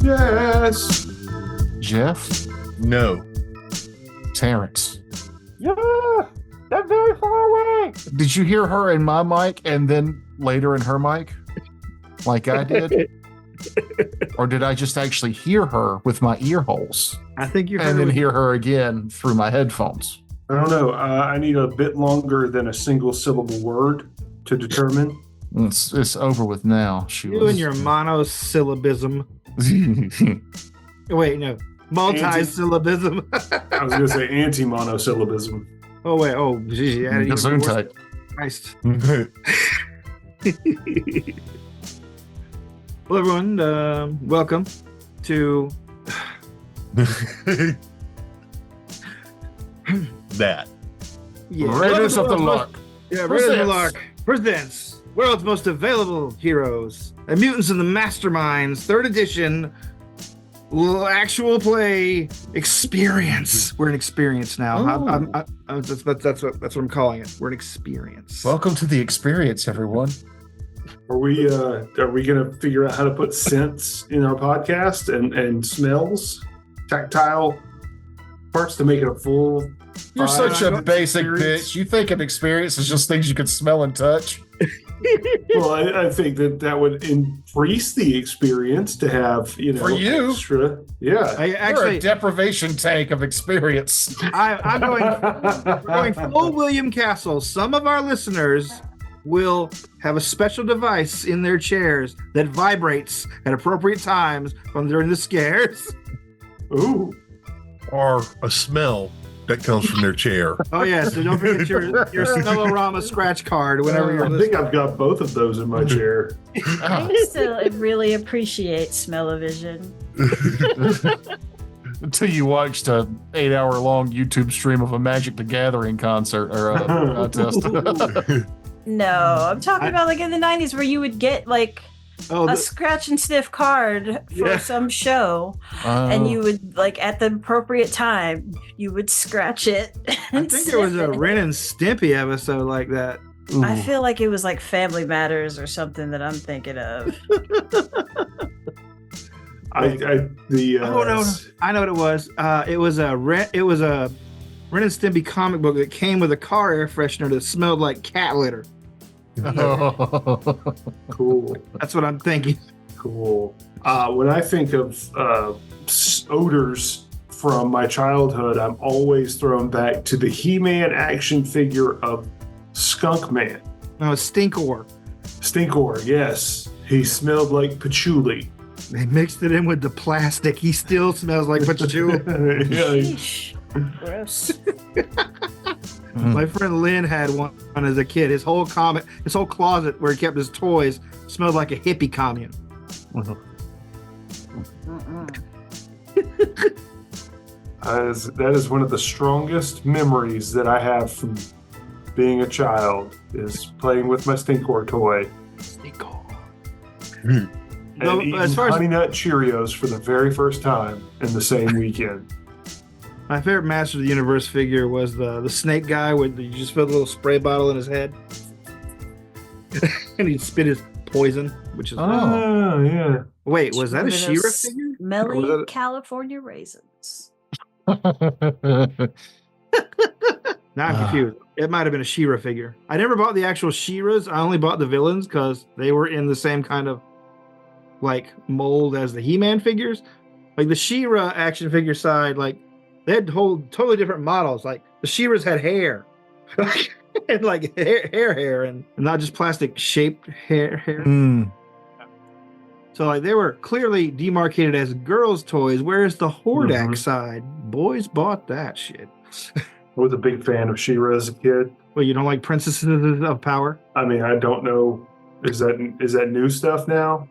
Yes. Jeff? No. Terrence? Yeah, they're very far away. Did you hear her in my mic and then later in her mic? Like I did? Or did I just actually hear her with my ear holes? I think you heard And then her. hear her again through my headphones. I don't know. I need a bit longer than a single syllable word to determine. It's over with now. You and your monosyllabism. Wait, no. Multi-syllabism. I was going to say anti-monosyllabism. Oh, wait. Oh, geez. You added even more. Gesundheit. Christ. Well, everyone, welcome to That. Raiders of the Lark. Yeah, Raiders of the Lark presents World's Most Available Heroes and Mutants and Masterminds, 3rd edition, actual play experience. We're an experience now. That's what I'm calling it. We're an experience. Welcome to the experience, everyone. Are we going to figure out how to put scents in our podcast and smells, tactile parts to make it a full? You're such a basic experience? bitch. You think an experience is just things you can smell and touch? Well, I think that would increase the experience to have, For you. extra. Yeah. You're a deprivation tank of experience. I'm going full William Castle. Some of our listeners will have a special device in their chairs that vibrates at appropriate times when they're in the scares. Ooh. Or a smell that comes from their chair. Oh yeah, so don't forget your Smellorama scratch card whenever you're I think I've got both of those in my chair. I still really appreciate smell-o-vision. Until you watched a 8-hour-long YouTube stream of a Magic the Gathering concert or a contest. No, I'm talking about like in the 90s where you would get like a scratch and sniff card for some show, and you would like at the appropriate time you would scratch it. I think there was a Ren and Stimpy episode like that. Ooh. I feel like it was like Family Matters or something that I'm thinking of. Oh no, I know what it was. It was a Ren and Stimpy comic book that came with a car air freshener that smelled like cat litter. Cool. That's what I'm thinking. Cool. When I think of odors from my childhood, I'm always thrown back to the He-Man action figure of Skunk Man. No, Stinkor. Stinkor, yes. He smelled like patchouli. They mixed it in with the plastic. He still smells like patchouli. Sheesh. Gross. My friend Lynn had one as a kid. His whole closet where he kept his toys smelled like a hippie commune. That is one of the strongest memories that I have from being a child, is playing with my Stinkor toy. Stinkor. And eating Honey Nut Cheerios for the very first time in the same weekend. My favorite Master of the Universe figure was the snake guy where you just put a little spray bottle in his head. And he'd spit his poison, which is... Oh, yeah. Wait, was that a She-Ra figure? Smelly California raisins. Now I'm confused. It might have been a She-Ra figure. I never bought the actual She-Ras. I only bought the villains because they were in the same kind of like mold as the He-Man figures. Like the She-Ra action figure side, like they had totally different models. Like the She-Ras had hair. And like hair, and not just plastic shaped hair. So like they were clearly demarcated as girls' toys, whereas the Hordak side, boys bought that shit. I was a big fan of She-Ra as a kid. Well, you don't like Princesses of Power? I mean, I don't know. Is that new stuff now?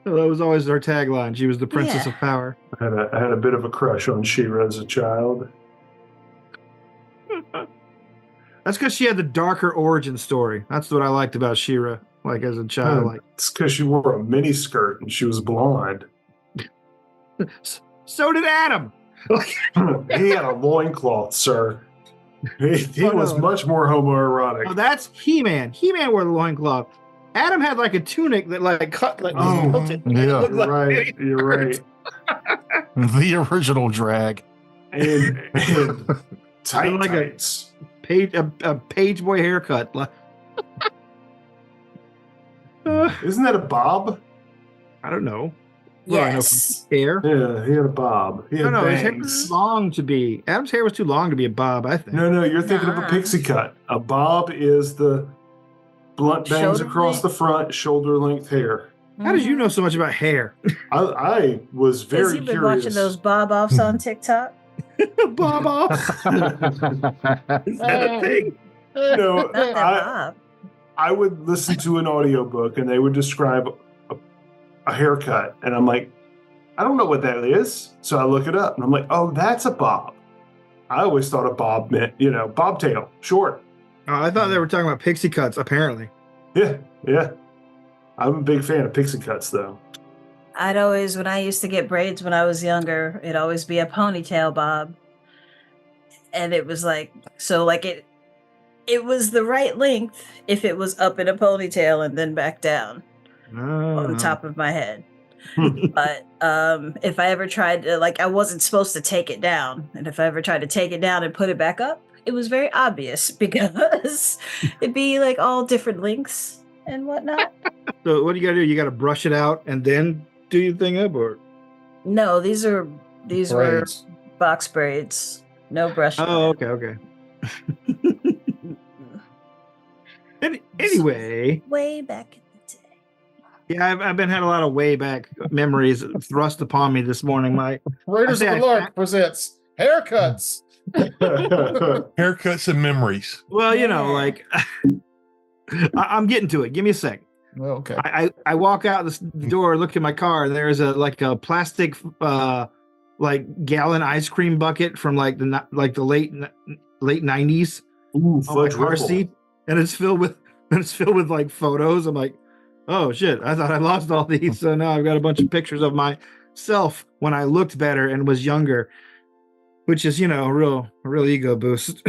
That was always our tagline. She was the Princess of Power. I had a bit of a crush on She-Ra as a child. That's because she had the darker origin story. That's what I liked about She-Ra, like as a child. Like it's because she wore a mini skirt and she was blonde. So did Adam. He had a loincloth, sir. He was much more homoerotic. Oh, that's He-Man. He-Man wore the loincloth. Adam had like a tunic that like cut like Oh, tilted. yeah. It looked like Right, you're right. The original drag. And tight like tights. a page boy haircut. Isn't that a bob? I don't know. What do I know Yes. from hair? Yeah, he had a bob. He had No, his hair bangs. was too long to be. Adam's hair was too long to be a bob, I think. No, you're thinking of a Nah. pixie cut. A bob is the blunt bangs Shoulder across length? the front, shoulder length hair. How did you know so much about hair? I was Because very you've been curious. watching those bob offs on TikTok. Bob off. Is that a thing? No, Not that bob. I would listen to an audiobook and they would describe a haircut. And I'm like, I don't know what that is. So I look it up and I'm like, oh, that's a bob. I always thought a bob meant, bobtail, short. Oh, I thought they were talking about pixie cuts, apparently. Yeah. I'm a big fan of pixie cuts, though. I'd always, when I used to get braids when I was younger, it'd always be a ponytail bob. And it was like, it was the right length if it was up in a ponytail and then back down on the top of my head. But if I ever tried to, I wasn't supposed to take it down. And if I ever tried to take it down and put it back up, it was very obvious because it'd be like all different lengths and whatnot. So what do you gotta do? You gotta brush it out and then do your thing up, or? No, these were Braids. box braids. No brushing. Oh, okay. Anyway, Way back in the day. yeah, I've been had a lot of way back memories thrust upon me this morning. Raiders of I the say Lark presents haircuts. Haircuts and memories. Well, Yeah. I'm getting to it. Give me a sec. Well, okay. I walk out the door, look at my car, and there's a plastic gallon ice cream bucket from the late 90s Ooh, on my fudge car ripple. seat, and it's filled with like photos. I'm like, oh shit! I thought I lost all these, so now I've got a bunch of pictures of myself when I looked better and was younger, which is a real ego boost.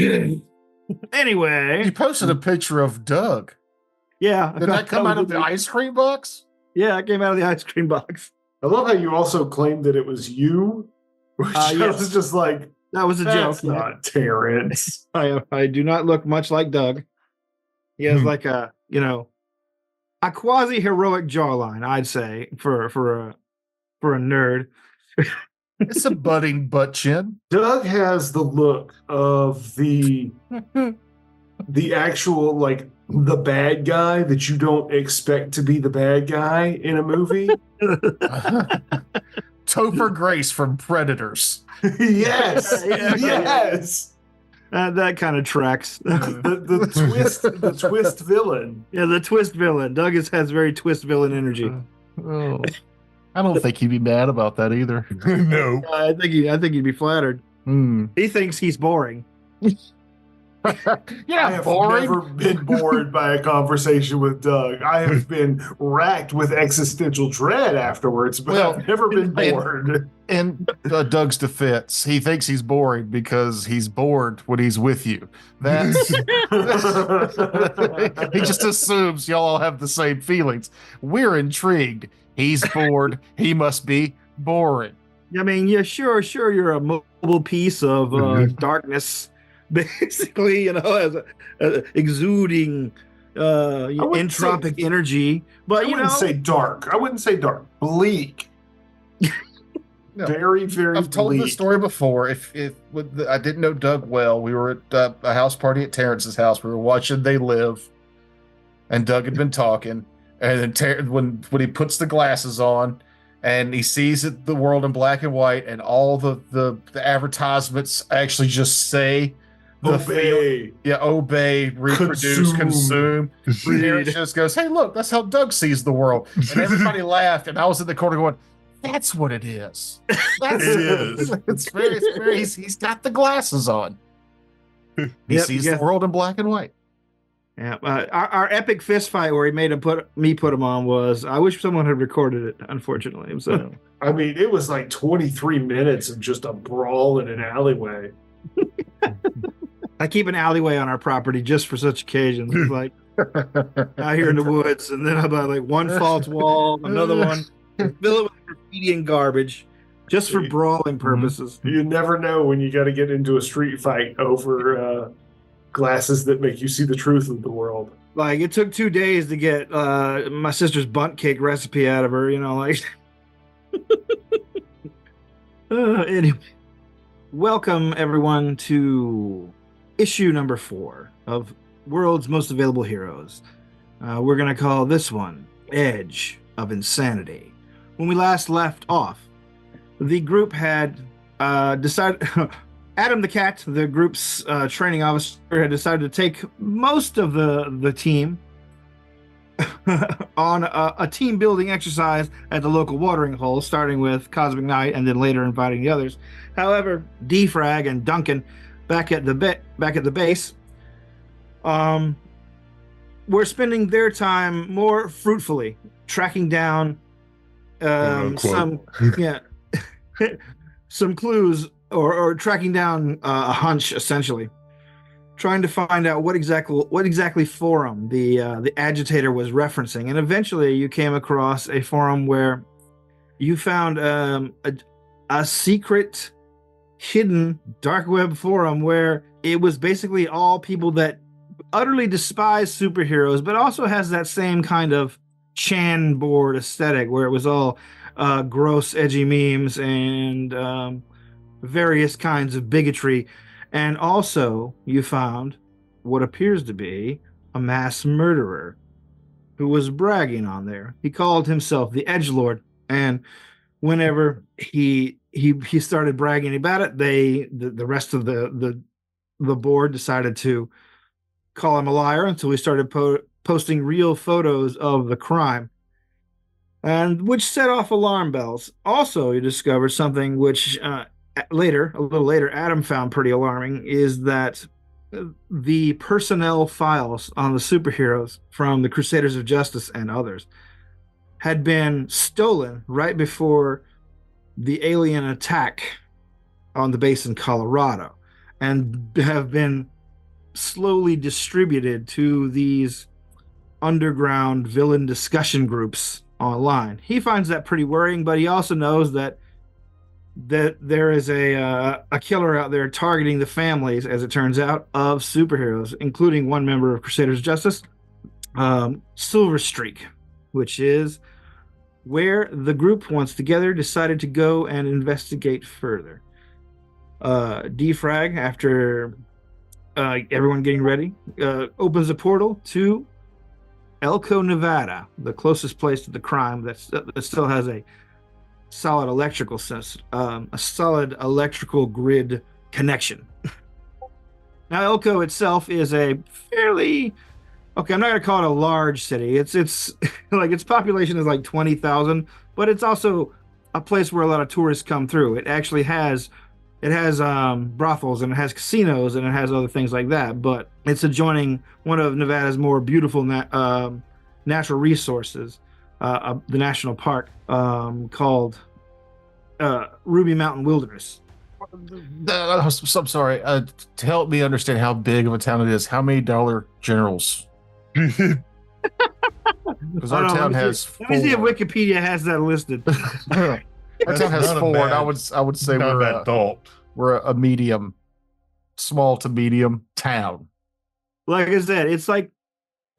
Anyway, You posted a picture of Doug. yeah, Did that come out of the ice cream box? Yeah, it came out of the ice cream box. I love how you also claimed that it was you, which I yes. was just like, That was a that's joke. not Terrence. I do not look much like Doug. He has like a quasi heroic jawline, I'd say, for a nerd. It's a budding butt chin. Doug has the look of the actual, the bad guy that you don't expect to be the bad guy in a movie. Topher Grace from Predators. Yes. Yeah. Yes. That kind of tracks. The twist villain. Yeah, the twist villain. Doug has very twist villain energy. Oh. I don't think he'd be mad about that either. No. I think he'd be flattered. Hmm. He thinks he's boring. I have never been bored by a conversation with Doug. I have been racked with existential dread afterwards, but Well, I've never been bored. In Doug's defense, he thinks he's boring because he's bored when he's with you. That's he just assumes y'all all have the same feelings. We're intrigued. He's bored. He must be boring. I mean, yeah, sure, you're a mobile piece of darkness, basically, as a exuding entropic energy. But I wouldn't say dark. I wouldn't say dark. Bleak. No. Very, very I've told bleak. this story before. I didn't know Doug well, we were at a house party at Terrence's house. We were watching They Live, and Doug had been talking. And then when he puts the glasses on, and he sees the world in black and white, and all the advertisements actually just say Obey. obey, reproduce, consume. Terrence just goes, "Hey, look, that's how Doug sees the world." And everybody laughed, and I was in the corner going, "That's what it is. That's It is. It's very. He's got the glasses on. He sees the world in black and white." Yeah, our epic fist fight where he made him put him on was. I wish someone had recorded it. Unfortunately, so I mean, it was like 23 minutes of just a brawl in an alleyway. I keep an alleyway on our property just for such occasions. It's like out here in the woods, and then about like one false wall, another one, fill it with graffiti and garbage, just for brawling purposes. You never know when you got to get into a street fight over glasses that make you see the truth of the world. Like, it took 2 days to get my sister's bunt cake recipe out of her, like. Anyway, welcome everyone to issue number 4 of World's Most Available Heroes. We're going to call this one Edge of Insanity. When we last left off, the group had decided... Adam the Cat, the group's training officer, had decided to take most of the team on a team building exercise at the local watering hole, starting with Cosmic Knight and then later inviting the others. However, Defrag and Duncan back at the base were spending their time more fruitfully tracking down some clues or tracking down a hunch, essentially, trying to find out what exactly forum the agitator was referencing. And eventually you came across a forum where you found a secret hidden dark web forum where it was basically all people that utterly despise superheroes, but also has that same kind of Chan board aesthetic where it was all gross, edgy memes and various kinds of bigotry. And also you found what appears to be a mass murderer who was bragging on there. He called himself the Edgelord, and whenever he started bragging about it, the rest of the board decided to call him a liar until he started posting real photos of the crime, and which set off alarm bells. Also, you discovered something which a little later, Adam found pretty alarming, is that the personnel files on the superheroes from the Crusaders of Justice and others had been stolen right before the alien attack on the base in Colorado, and have been slowly distributed to these underground villain discussion groups online. He finds that pretty worrying, but he also knows that there is a killer out there targeting the families, as it turns out, of superheroes, including one member of Crusaders of Justice, Silver Streak, which is where the group, once together, decided to go and investigate further. Defrag, after everyone getting ready, opens a portal to Elko, Nevada, the closest place to the crime that still has a solid electrical grid connection. Now, Elko itself is a fairly, I'm not gonna call it a large city. It's like its population is like 20,000, but it's also a place where a lot of tourists come through. It actually has brothels, and it has casinos, and it has other things like that. But it's adjoining one of Nevada's more beautiful natural resources, the national park called Ruby Mountain Wilderness. I'm sorry. To help me understand how big of a town it is, how many dollar generals? Because our town has 4. Let me see if Wikipedia has that listed. Our town has 4, and I would say we're a medium, small to medium town. Like I said, it's like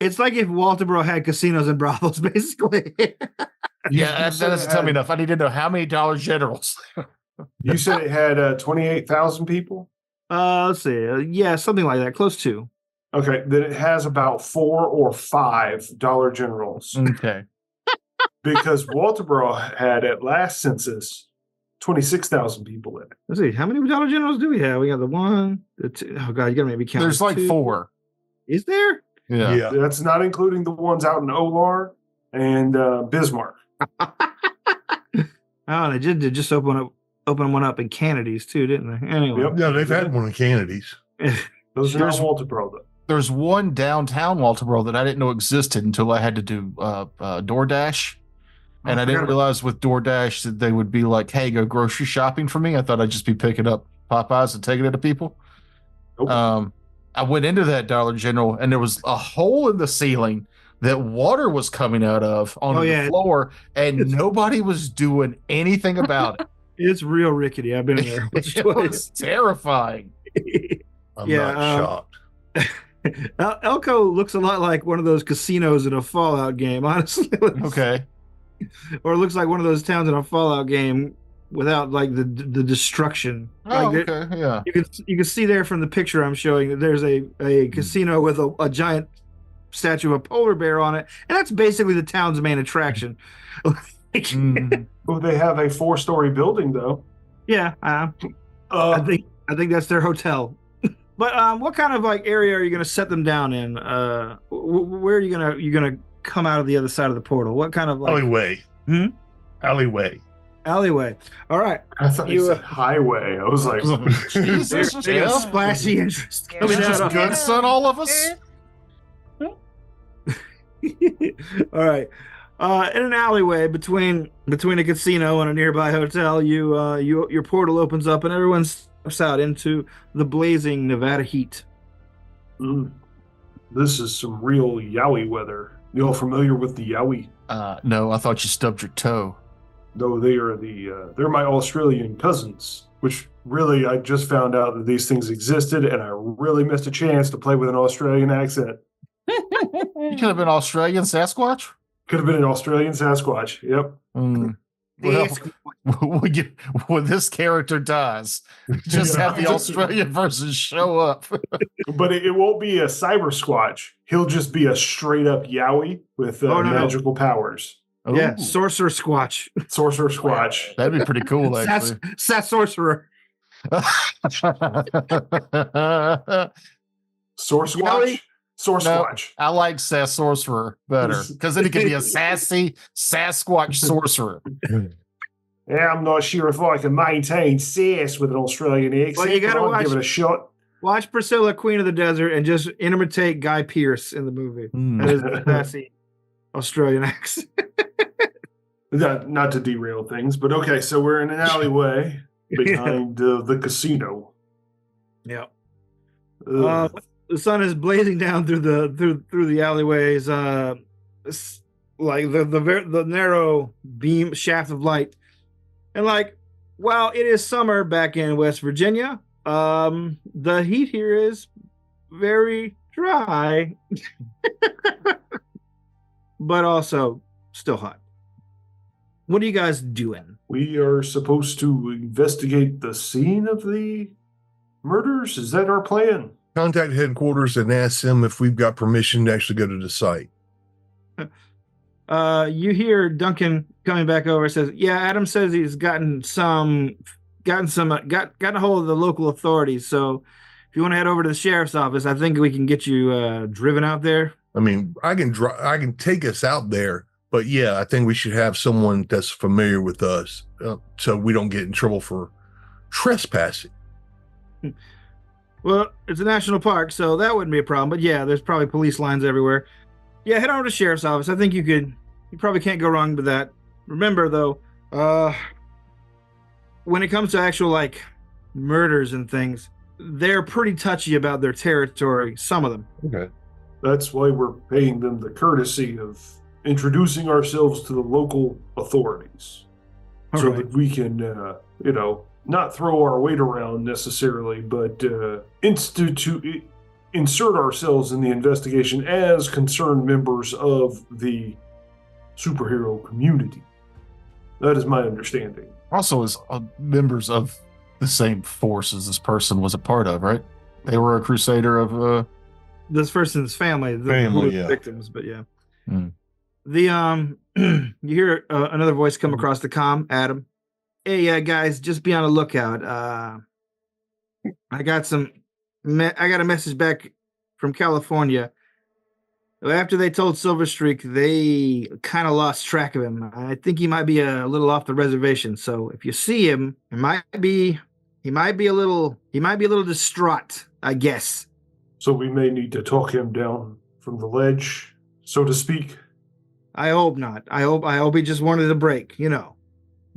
if Walterboro had casinos and brothels, basically. Yeah, that doesn't tell me enough. I need to know how many dollar generals. You said it had 28,000 people? Let's see. Yeah, something like that, close to. Okay, then it has about 4 or 5 dollar generals. Okay. Because Walterboro had, at last census, 26,000 people in it. Let's see. How many dollar generals do we have? We got the 1, the 2. Oh, God, you got to make me count. There's like 2. 4. Is there? Yeah. That's not including the ones out in Olar and Bismarck. Oh, they did just open one up in Kennedy's too, didn't they? Anyway. Yep. Yeah, they've had one in Kennedy's. Those are not Walterboro, though. There's one downtown Walterboro that I didn't know existed until I had to do DoorDash. And I didn't realize with DoorDash that they would be like, hey, go grocery shopping for me. I thought I'd just be picking up Popeyes and taking it to people. Nope. I went into that Dollar General and there was a hole in the ceiling that water was coming out of on the floor, and nobody was doing anything about it. It's real rickety. I've been in there It was terrifying. I'm not shocked. Elko looks a lot like one of those casinos in a Fallout game, honestly. Okay. Or it looks like one of those towns in a Fallout game without like the destruction. Oh, like okay, yeah. You can see there from the picture I'm showing that there's a casino with a giant statue of a polar bear on it, and that's basically the town's main attraction. Well, they have a 4-story building though. Yeah, I think that's their hotel. But what kind of like area are you going to set them down in? Where are you gonna come out of the other side of the portal? What kind of like alleyway? Alleyway. Alleyway. All right. I thought you said highway. I was like, Jesus, they got splashy interest. Coming out of good son, all of us. All right. In an alleyway between a casino and a nearby hotel, your portal opens up and everyone steps out into the blazing Nevada heat. This is some real Yowie weather. You all familiar with the Yowie? No, I thought you stubbed your toe. No, they're my Australian cousins, which really I just found out that these things existed, and I really missed a chance to play with an Australian accent. You could have been Australian Sasquatch? Could have been an Australian Sasquatch, yep. Well, when this character dies, just have the Australian version show up. But it won't be a cyber squatch. He'll just be a straight up Yowie with magical powers. Ooh. Yeah, sorcerer squatch. Sorcerer squatch. That'd be pretty cool, actually. Sat sorcerer. Source squatch. Source squatch. I like Sass Sorcerer better because then he could be a sassy Sasquatch sorcerer. Yeah, I'm not sure if I can maintain sass with an Australian accent. Well, you gotta give it a shot. Watch Priscilla, Queen of the Desert, and just imitate Guy Pearce in the movie. That is the sassy Australian accent. Not to derail things, but okay. So we're in an alleyway behind the casino. Yeah. The sun is blazing down through the alleyways, like the narrow beam shaft of light, and like while it is summer back in West Virginia, the heat here is very dry, but also still hot. What are you guys doing? We are supposed to investigate the scene of the murders. Is that our plan? Contact headquarters and ask them if we've got permission to actually go to the site. You hear Duncan coming back over. Says, "Yeah, Adam says he's gotten a hold of the local authorities. So if you want to head over to the sheriff's office, I think we can get you driven out there." I mean, I can take us out there, but yeah, I think we should have someone that's familiar with us, so we don't get in trouble for trespassing. Well, it's a national park, so that wouldn't be a problem. But yeah, there's probably police lines everywhere. Yeah, head over to the sheriff's office. I think you probably can't go wrong with that. Remember, though, when it comes to actual, like, murders and things, they're pretty touchy about their territory, some of them. Okay. That's why we're paying them the courtesy of introducing ourselves to the local authorities. So that we can, not throw our weight around necessarily, but insert ourselves in the investigation as concerned members of the superhero community. That is my understanding. Also, as members of the same force as this person was a part of, right? They were a crusader of this person's family, the victims, but yeah. The you hear another voice come across the comm, Adam. Hey, guys, just be on the lookout. I got a message back from California. After they told Silverstreak, they kind of lost track of him. I think he might be a little off the reservation. So if you see him, he might be a little distraught, I guess. So we may need to talk him down from the ledge, so to speak. I hope not. I hope he just wanted a break,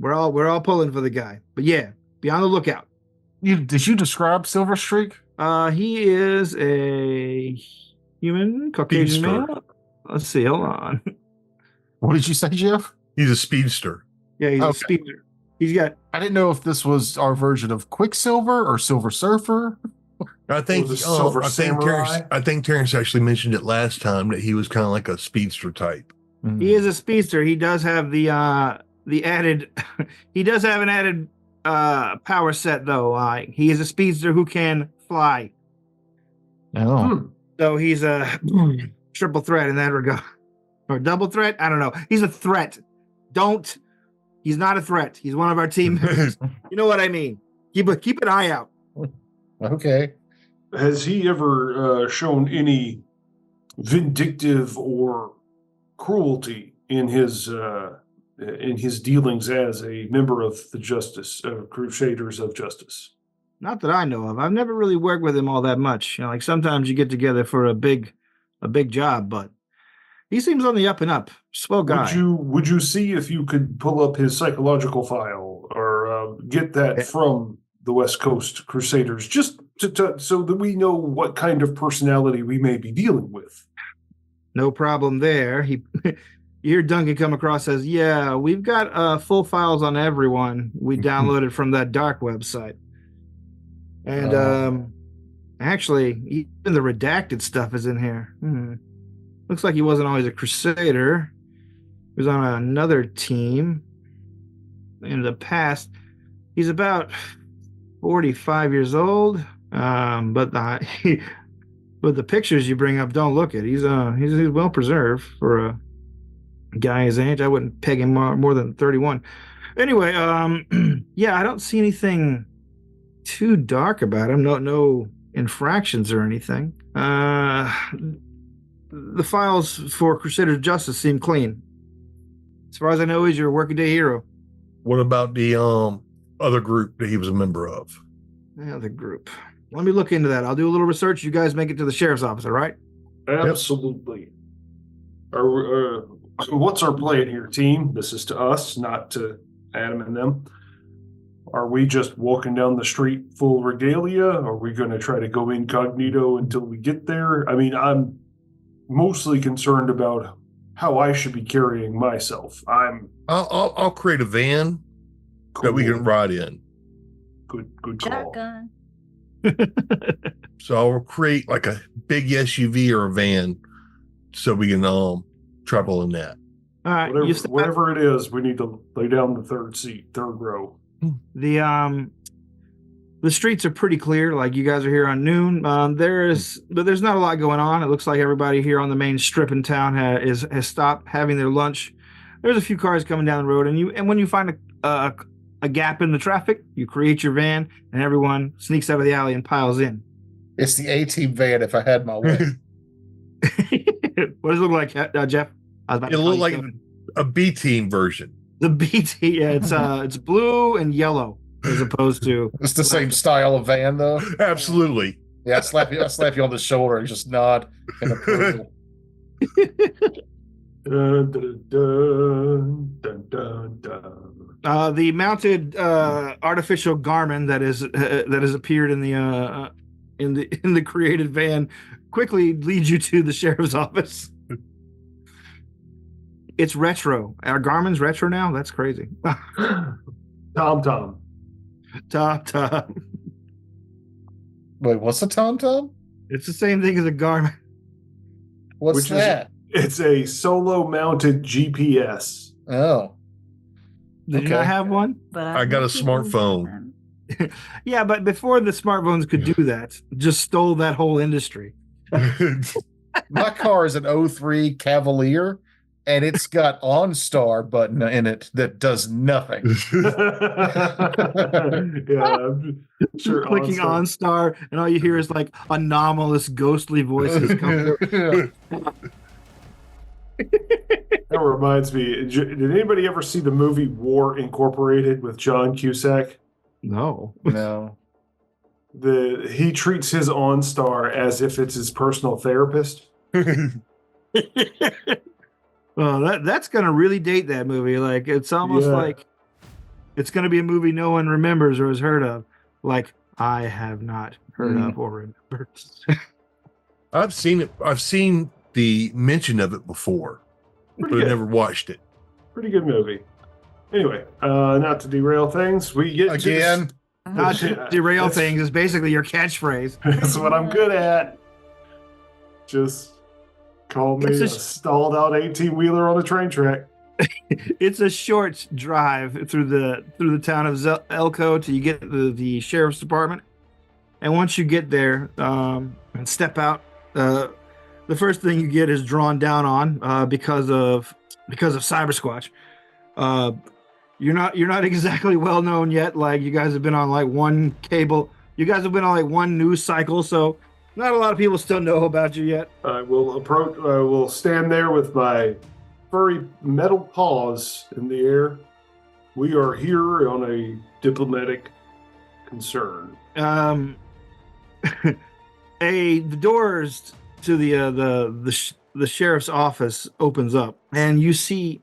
We're all pulling for the guy. But yeah, be on the lookout. Did you describe Silverstreak? He is a human Caucasian Speedster. male. Let's see. Hold on. What did you say, Jeff? He's a speedster. Yeah, he's a Okay. speeder. He's got. I didn't know if this was our version of Quicksilver or Silver Surfer. I think Or the Silver Samurai. I think Terrence actually mentioned it last time that he was kind of like a speedster type. He is a speedster. He does have the added. He does have an added power set though. He is a speedster who can fly. Oh. So he's a triple threat in that regard, or double threat. I don't know. He's a threat. He's not a threat. He's one of our team members. You know what I mean? Keep an eye out. Okay. Has he ever shown any vindictive or cruelty in his dealings as a member of the Crusaders of Justice? Not that I know of. I've never really worked with him all that much. You know, like sometimes you get together for a big job, but he seems on the up and up. Swell guy. Would you see if you could pull up his psychological file or get that from the West Coast Crusaders, just so that we know what kind of personality we may be dealing with? No problem there. You hear Duncan come across as, yeah, we've got full files on everyone. We downloaded from that dark website. And actually, even the redacted stuff is in here. Looks like he wasn't always a Crusader. He was on another team in the past. He's about 45 years old. But the pictures you bring up don't look it. He's well preserved for a guy his age. I wouldn't peg him more than 31. Anyway, yeah, I don't see anything too dark about him. No infractions or anything. The files for Crusader Justice seem clean. As far as I know, he's your workaday hero. What about the other group that he was a member of? The other group. Let me look into that. I'll do a little research. You guys make it to the sheriff's office, all right? Absolutely. What's our plan here, team? This is to us, not to Adam and them. Are we just walking down the street full regalia? Are we going to try to go incognito until we get there? I mean, I'm mostly concerned about how I should be carrying myself. I'll create a van that we can ride in. Good call. Shotgun. So I'll create like a big SUV or a van so we can travel in that. All right. Whatever it is, we need to lay down the third row. The streets are pretty clear. Like you guys are here on noon. But there's not a lot going on. It looks like everybody here on the main strip in town has stopped having their lunch. There's a few cars coming down the road, and when you find a gap in the traffic, you create your van, and everyone sneaks out of the alley and piles in. It's the A-Team van if I had my way. What does it look like, Jeff? It looked like a B-Team version. The BT, yeah, it's blue and yellow as opposed to. It's the same style of van, though. Absolutely. Yeah, I slap you on the shoulder and just nod in approval. Dun, dun, dun, dun, dun, dun. The mounted artificial Garmin that has appeared in the created van quickly leads you to the sheriff's office. It's retro. Our Garmin's retro now? That's crazy. Tom. Tom. Wait, what's a TomTom? It's the same thing as a Garmin. What's that? It's a solo mounted GPS. Oh. Did you not have one? But I got a smartphone. Yeah, but before the smartphones could do that, just stole that whole industry. My car is an 03 Cavalier, and it's got OnStar button in it that does nothing. Yeah, I'm sure. Clicking OnStar, and all you hear is like anomalous, ghostly voices come through. That reminds me. Did anybody ever see the movie War Incorporated with John Cusack? No. He treats his OnStar as if it's his personal therapist. Well, that's gonna really date that movie. Like it's almost like it's gonna be a movie no one remembers or has heard of. Like I have not heard of or remembered. I've seen it. I've seen the mention of it before, but I never watched it. Pretty good movie. Anyway, not to derail things, we get again. Not to derail things is basically your catchphrase. That's what I'm good at. Just call me a stalled out 18-wheeler on a train track. It's a short drive through the town of Elko till you get to the sheriff's department. And once you get there and step out, the first thing you get is drawn down on because of Cyber Squatch. You're not exactly well known yet. Like, you guys have been on like one cable. You guys have been on like one news cycle, so not a lot of people still know about you yet. I will stand there with my furry metal paws in the air. We are here on a diplomatic concern. The doors to the sheriff's office opens up, and you see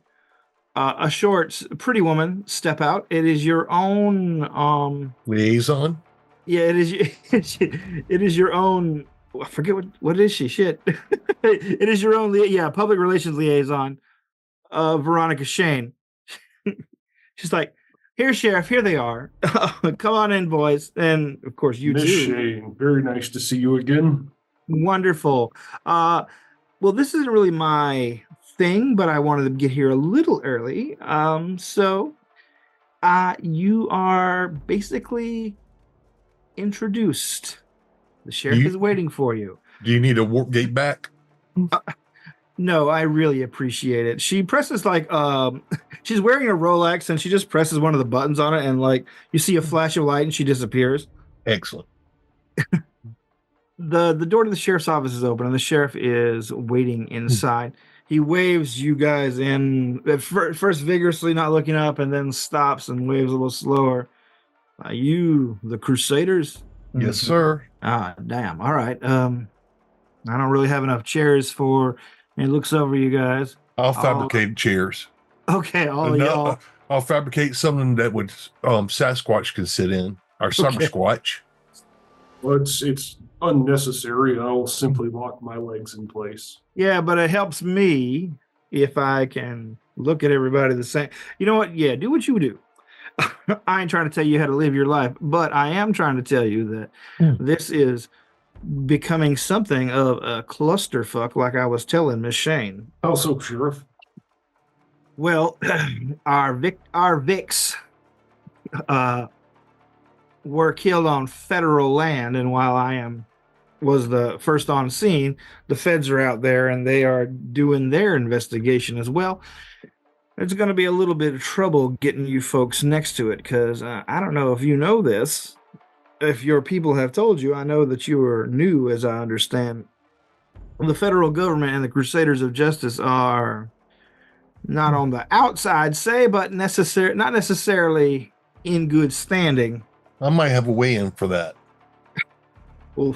a short, pretty woman step out. It is your own liaison. Yeah, it is. It is your own. I forget what is she? Shit. It is your own. Public relations liaison, Veronica Shane. She's like, "Here, Sheriff. Here they are. Come on in, boys." And of course, you Miss too. Shane, very nice to see you again. Wonderful. Well, this isn't really my thing, but I wanted to get here a little early. So you are basically introduced. The sheriff is waiting for you. Do you need a warp gate back? No, I really appreciate it. She presses like she's wearing a Rolex, and she just presses one of the buttons on it, and like you see a flash of light, and she disappears. Excellent. The door to the sheriff's office is open, and the sheriff is waiting inside. He waves you guys in at first vigorously, not looking up, and then stops and waves a little slower. You, the Crusaders? Yes, sir. Ah, damn. All right. I don't really have enough chairs for. And looks over you guys. I'll fabricate chairs. Okay, y'all. I'll fabricate something that would Sasquatch could sit in, or Cyber Squatch. Well, it's unnecessary. I'll simply lock my legs in place. Yeah, but it helps me if I can look at everybody the same. You know what? Yeah, do what you do. I ain't trying to tell you how to live your life, but I am trying to tell you that this is becoming something of a clusterfuck, like I was telling Miss Shane. How so, Sheriff? Well, our Vicks were killed on federal land, and while I was the first on scene, the feds are out there and they are doing their investigation as well. There's going to be a little bit of trouble getting you folks next to it, because I don't know if you know this. If your people have told you, I know that you are new, as I understand. The federal government and the Crusaders of Justice are not on the outside, but not necessarily in good standing. I might have a weigh-in for that. Well,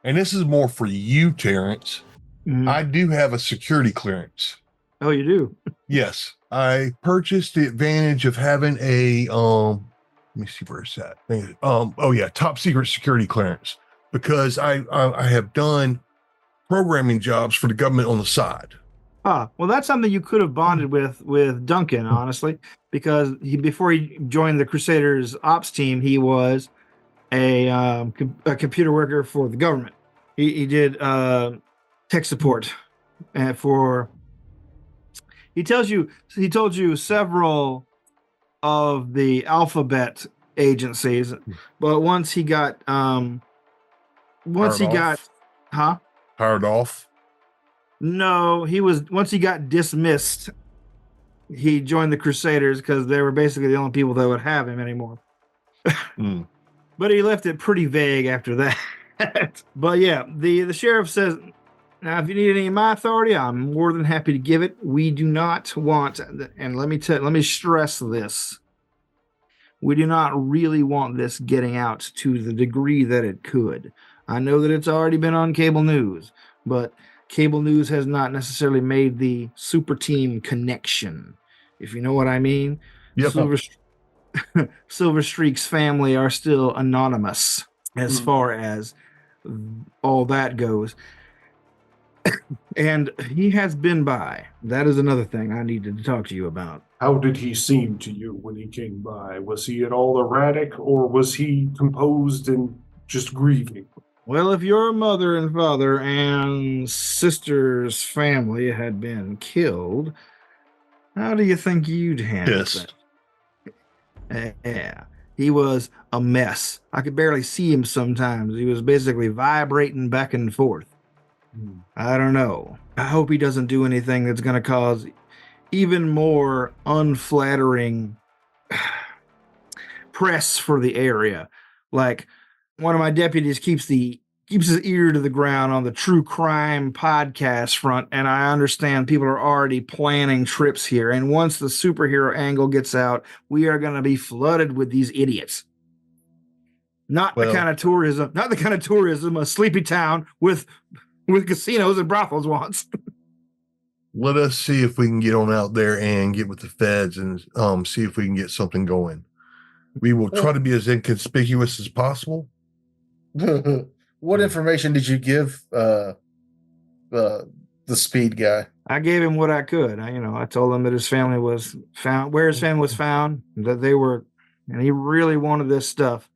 and this is more for you, Terrence. Mm-hmm. I do have a security clearance. Oh, you do? Yes. I purchased the advantage of having a let me see where it's at. Top secret security clearance, because I have done programming jobs for the government on the side. Well, that's something you could have bonded with Duncan, honestly, because before he joined the Crusaders ops team, he was a computer worker for the government. He did tech support for. He told you several of the alphabet agencies, but once he got hired off. No, once he got dismissed, he joined the Crusaders because they were basically the only people that would have him anymore. But he left it pretty vague after that. But yeah, the sheriff says, now if you need any of my authority, I'm more than happy to give it. We do not want, and let me stress this. We do not really want this getting out to the degree that it could. I know that it's already been on cable news, but cable news has not necessarily made the super team connection, if you know what I mean. Yep. Silver Streak's family are still anonymous as far as all that goes. And he has been by. That is another thing I needed to talk to you about. How did he seem to you when he came by? Was he at all erratic, or was he composed and just grieving? Well, if your mother and father and sister's family had been killed, how do you think you'd handle that? Yeah, he was a mess. I could barely see him sometimes. He was basically vibrating back and forth. I don't know. I hope he doesn't do anything that's going to cause even more unflattering press for the area. Like, one of my deputies keeps his ear to the ground on the true crime podcast front, and I understand people are already planning trips here. And once the superhero angle gets out, we are going to be flooded with these idiots. Not the kind of tourism a sleepy town with casinos and brothels wants. Let us see if we can get on out there and get with the feds and see if we can get something going. We will try to be as inconspicuous as possible. What information did you give the speed guy? I gave him what I could. I told him that his family was found, where his family was found, that they were, and he really wanted this stuff.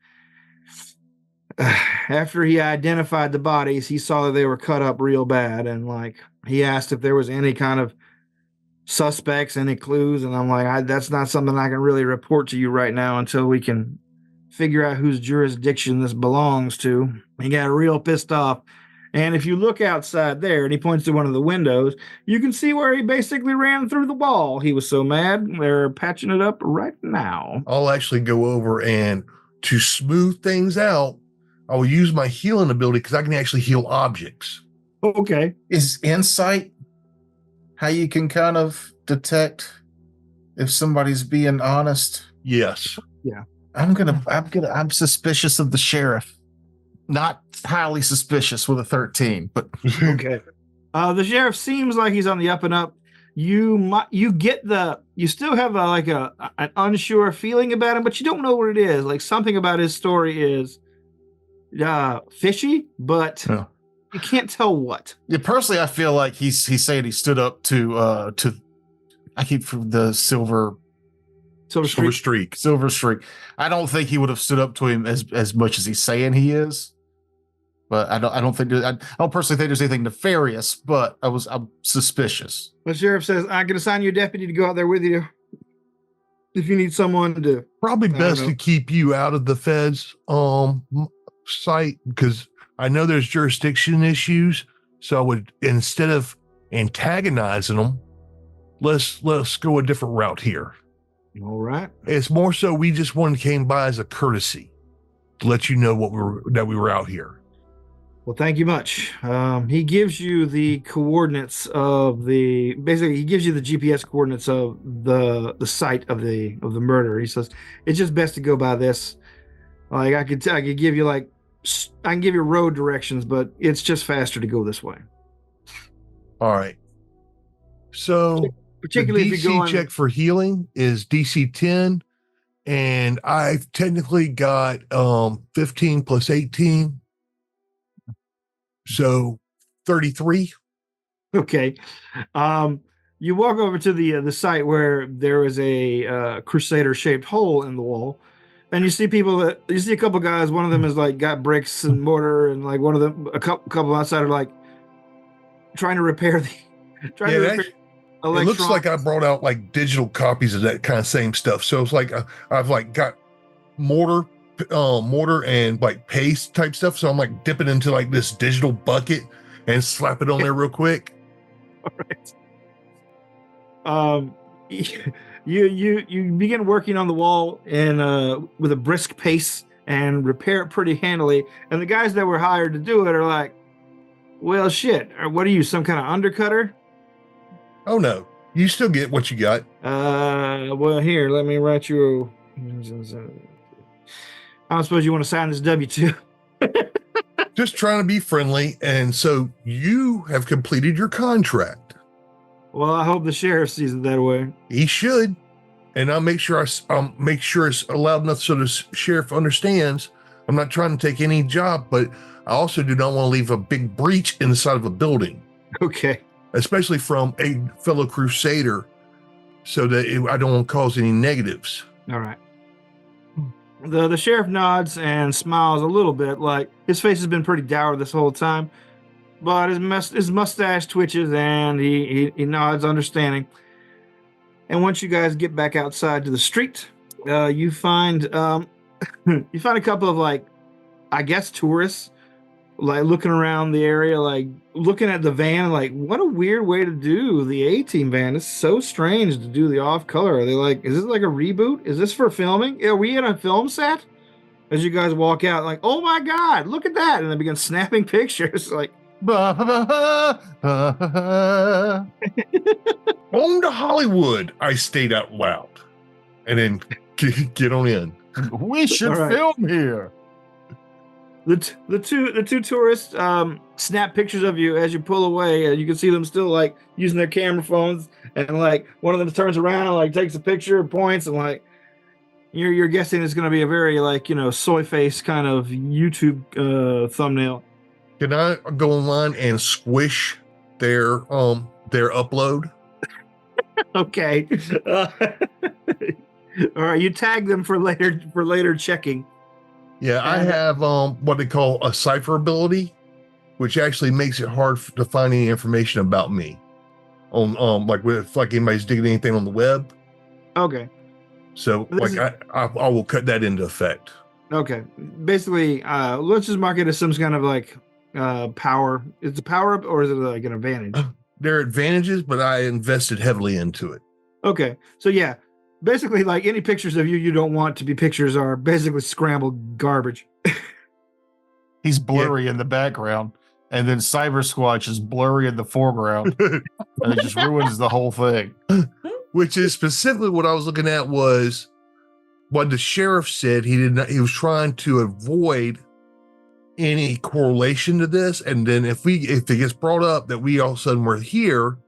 After he identified the bodies, he saw that they were cut up real bad, and he asked if there was any kind of suspects, any clues, and I'm like, that's not something I can really report to you right now until we can figure out whose jurisdiction this belongs to. He got real pissed off. And if you look outside there, and he points to one of the windows, you can see where he basically ran through the wall. He was so mad. They're patching it up right now. I'll actually go over, and to smooth things out, I will use my healing ability because I can actually heal objects. Okay. Is insight how you can kind of detect if somebody's being honest? Yes. Yeah. I'm suspicious of the sheriff. Not highly suspicious with a 13, but okay. The sheriff seems like he's on the up and up. You still have an unsure feeling about him, but you don't know what it is. Like, something about his story is fishy, but you can't tell what. Yeah, personally, I feel like he's saying he stood up to I keep from the Silver Streak. I don't think he would have stood up to him as much as he's saying he is. But I don't personally think there's anything nefarious, but I'm suspicious. The sheriff says, I can assign you a deputy to go out there with you if you need someone to. Probably best to keep you out of the feds site, because I know there's jurisdiction issues. So I would, instead of antagonizing them, let's go a different route here. All right. It's more so we just came by as a courtesy to let you know that we were out here. Well, thank you much. He gives you the coordinates of he gives you the GPS coordinates of the site of the murder. He says it's just best to go by this. Like, I could give you I can give you road directions, but it's just faster to go this way. All right. So particularly the DC check for healing is DC 10, and I've technically got 15 plus 18. So 33. Okay. You walk over to the site where there is a Crusader shaped hole in the wall, and you see a couple guys. One of them is got bricks and mortar, and one of them, a couple outside are trying to repair it looks like I brought out digital copies of that kind of same stuff. So it's I've got mortar and paste type stuff. So I'm dipping into this digital bucket and slap it on there real quick. All right. You begin working on the wall with a brisk pace and repair it pretty handily. And the guys that were hired to do it are well, shit. What are you, some kind of undercutter? Oh no, you still get what you got. Well, here, let me write you. I don't suppose you want to sign this W-2. Just trying to be friendly. And so you have completed your contract. Well, I hope the sheriff sees it that way. He should. and I'll make sure make sure it's loud enough so the sheriff understands. I'm not trying to take any job, but I also do not want to leave a big breach inside of a building. Okay. Especially from a fellow crusader, so that I don't want to cause any negatives. All right. The sheriff nods and smiles a little bit, like his face has been pretty dour this whole time, but his mustache twitches and he nods understanding. And once you guys get back outside to the street, you find a couple of, like, I guess tourists, like looking around the area, like looking at the van, like, what a weird way to do the A-Team van. It's so strange to do the off color. Are they like, is this like a reboot? Is this for filming? Are we in a film set? As you guys walk out, like, oh my God, look at that. And they begin snapping pictures, like, Home to Hollywood, I stayed out loud. And then get on in. We should film here. The two tourists snap pictures of you as you pull away, and you can see them still like using their camera phones, and like one of them turns around and like takes a picture, points, and like you're guessing it's going to be a very, like, you know, soy face kind of YouTube thumbnail. Can I go online and squish their upload? Okay. All right, you tag them for later checking. Yeah, I have what they call a cipher ability, which actually makes it hard to find any information about me on like if like anybody's digging anything on the web. Okay. So like I will cut that into effect. Okay. Basically, let's just mark it as some kind of like power. Is it a power up or is it like an advantage? There are advantages, but I invested heavily into it. Okay. So yeah. Basically, like, any pictures of you don't want to be pictures are basically scrambled garbage. He's blurry in the background, and then Cyber Squatch is blurry in the foreground, and it just ruins the whole thing. Which is specifically what I was looking at was what the sheriff said. He was trying to avoid any correlation to this, and then if it gets brought up that we all of a sudden were here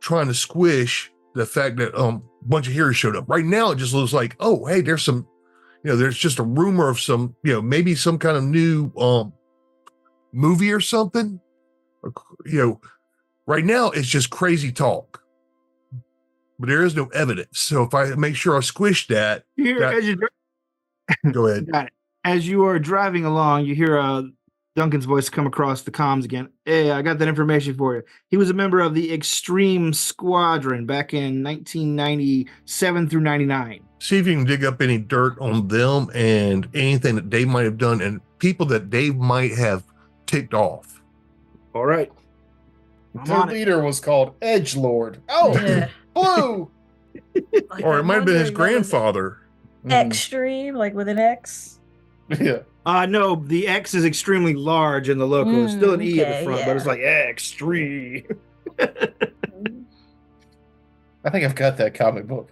trying to squish the fact that a bunch of heroes showed up. Right now, it just looks like, oh, hey, there's some, there's just a rumor of some, maybe some kind of new movie or something. Right now, it's just crazy talk. But there is no evidence. So if I make sure I squish that. Go ahead. Got it. As you are driving along, you hear Duncan's voice come across the comms again. Hey, I got that information for you. He was a member of the Extreme Squadron back in 1997 through 99. See if you can dig up any dirt on them and anything that Dave might have done and people that Dave might have ticked off. All right. Their leader was called Edgelord. Oh, yeah. Blue! Like, or it might have been his grandfather. Extreme, like with an X? Yeah. No, the X is extremely large in the logo. It's still an E at the front, but it's like extreme. I think I've got that comic book.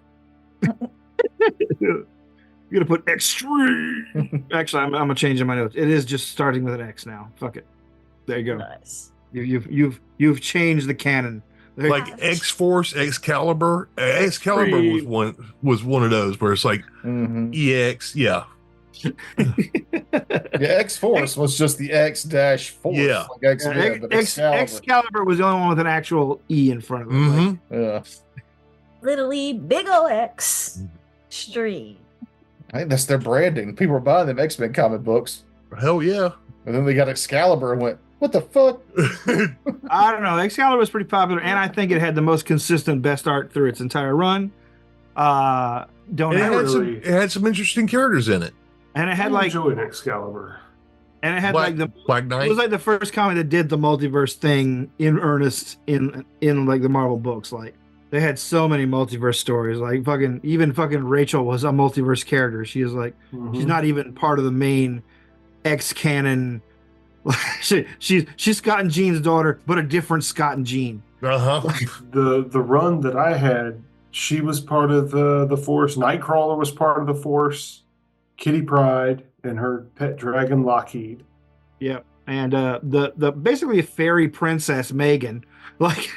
You're gonna put extreme. Actually, I'm gonna change in my notes. It is just starting with an X now. Fuck it. There you go. Nice. You've changed the canon. Like X-Force, Excalibur. Excalibur was one of those where it's like EX, yeah. The X-Force was just the X-Force. Yeah. Like Excalibur was the only one with an actual E in front of it. Like, yeah. Little E, big O X, Extreme. I think that's their branding. People were buying them X-Men comic books. Hell yeah. And then they got Excalibur and went, what the fuck? I don't know. Excalibur was pretty popular, and I think it had the most consistent best art through its entire run. It had some interesting characters in it. And it had I enjoyed Excalibur. And it had the Black Knight. It was like the first comic that did the multiverse thing in earnest in like the Marvel books. Like they had so many multiverse stories. Like fucking Rachel was a multiverse character. She is like she's not even part of the main X canon. she's Scott and Jean's daughter, but a different Scott and Jean. The run that I had, she was part of the Force. Nightcrawler was part of the Force. Kitty Pryde and her pet dragon Lockheed. Yep. And the basically fairy princess Megan. Like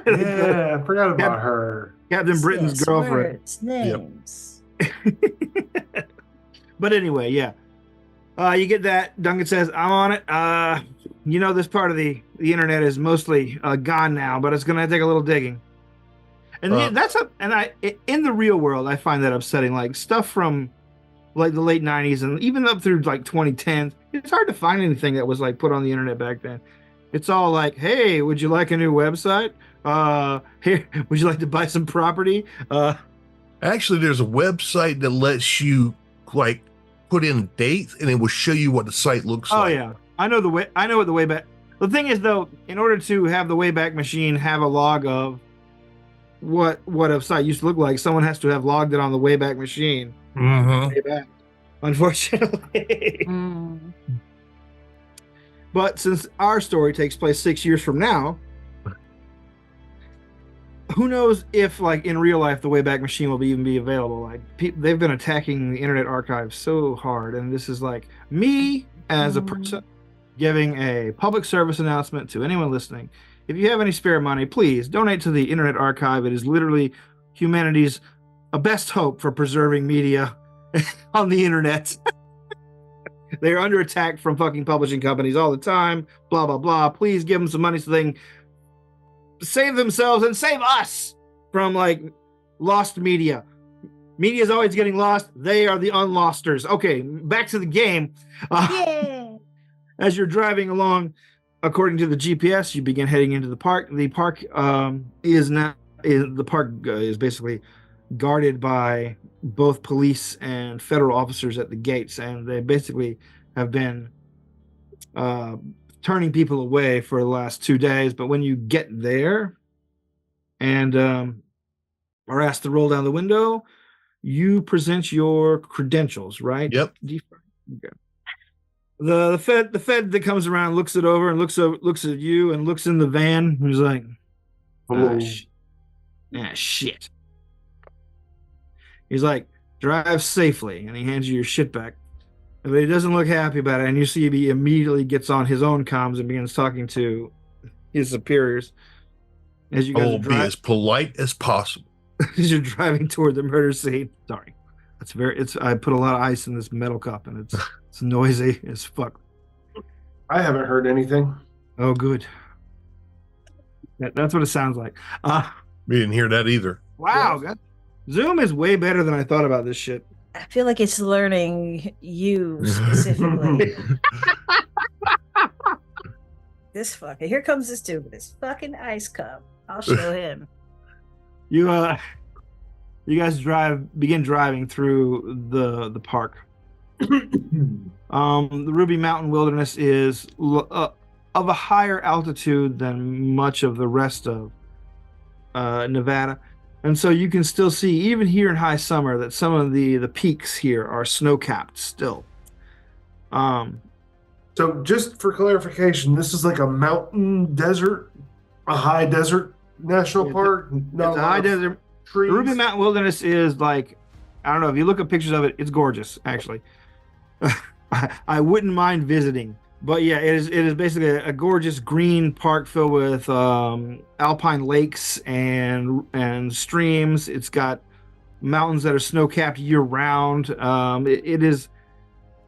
yeah, I forgot about her. Captain Britain's Yes, girlfriend. Words, names. But anyway, yeah. You get that. Duncan says, I'm on it. This part of the internet is mostly gone now, but it's going to take a little digging. And in the real world, I find that upsetting. Like stuff from like the late 90s and even up through like 2010, it's hard to find anything that was like put on the internet back then. It's all like, hey, would you like a new website? Here, would you like to buy some property? Actually, there's a website that lets you like put in dates and it will show you what the site looks like. Oh yeah, I know what the Wayback. The thing is though, in order to have the Wayback Machine have a log of what a site used to look like, someone has to have logged it on the Wayback Machine. Mm-hmm. Way back, unfortunately. But since our story takes place 6 years from now, who knows if, like in real life, the Wayback Machine will even be available? Like they've been attacking the Internet Archive so hard, and this is like me as a person giving a public service announcement to anyone listening. If you have any spare money, please donate to the Internet Archive. It is literally humanity's best hope for preserving media on the internet. They're under attack from fucking publishing companies all the time. Blah, blah, blah. Please give them some money so they can save themselves and save us from like lost media. Media is always getting lost. They are the unlosters. Okay, back to the game. As you're driving along, according to the GPS, you begin heading into the park. The park is basically guarded by both police and federal officers at the gates, and they basically have been turning people away for the last 2 days. But when you get there and are asked to roll down the window, you present your credentials, right? Yep. Okay. The Fed that comes around looks it over and looks at you and looks in the van. He's like, shit. He's like, drive safely, and he hands you your shit back. But he doesn't look happy about it, and you see he immediately gets on his own comms and begins talking to his superiors. As you guys be as polite as possible. As you're driving toward the murder scene. Sorry. I put a lot of ice in this metal cup, and it's noisy as fuck. I haven't heard anything. Oh, good. That's what it sounds like. We didn't hear that either. Wow. Yeah. Zoom is way better than I thought about this shit. I feel like it's learning you specifically. This fucker. Here comes this dude with his fucking ice cup. I'll show him. You guys begin driving through the park. The Ruby Mountain Wilderness is of a higher altitude than much of the rest of Nevada. And so you can still see, even here in high summer, that some of the peaks here are snow-capped still. So just for clarification, this is like a mountain desert, a high desert national park? It's a high desert. Trees. The Ruby Mountain Wilderness is like, I don't know, if you look at pictures of it, it's gorgeous, actually. I wouldn't mind visiting. But yeah, it is basically a gorgeous green park filled with alpine lakes and streams. It's got mountains that are snow-capped year-round. It is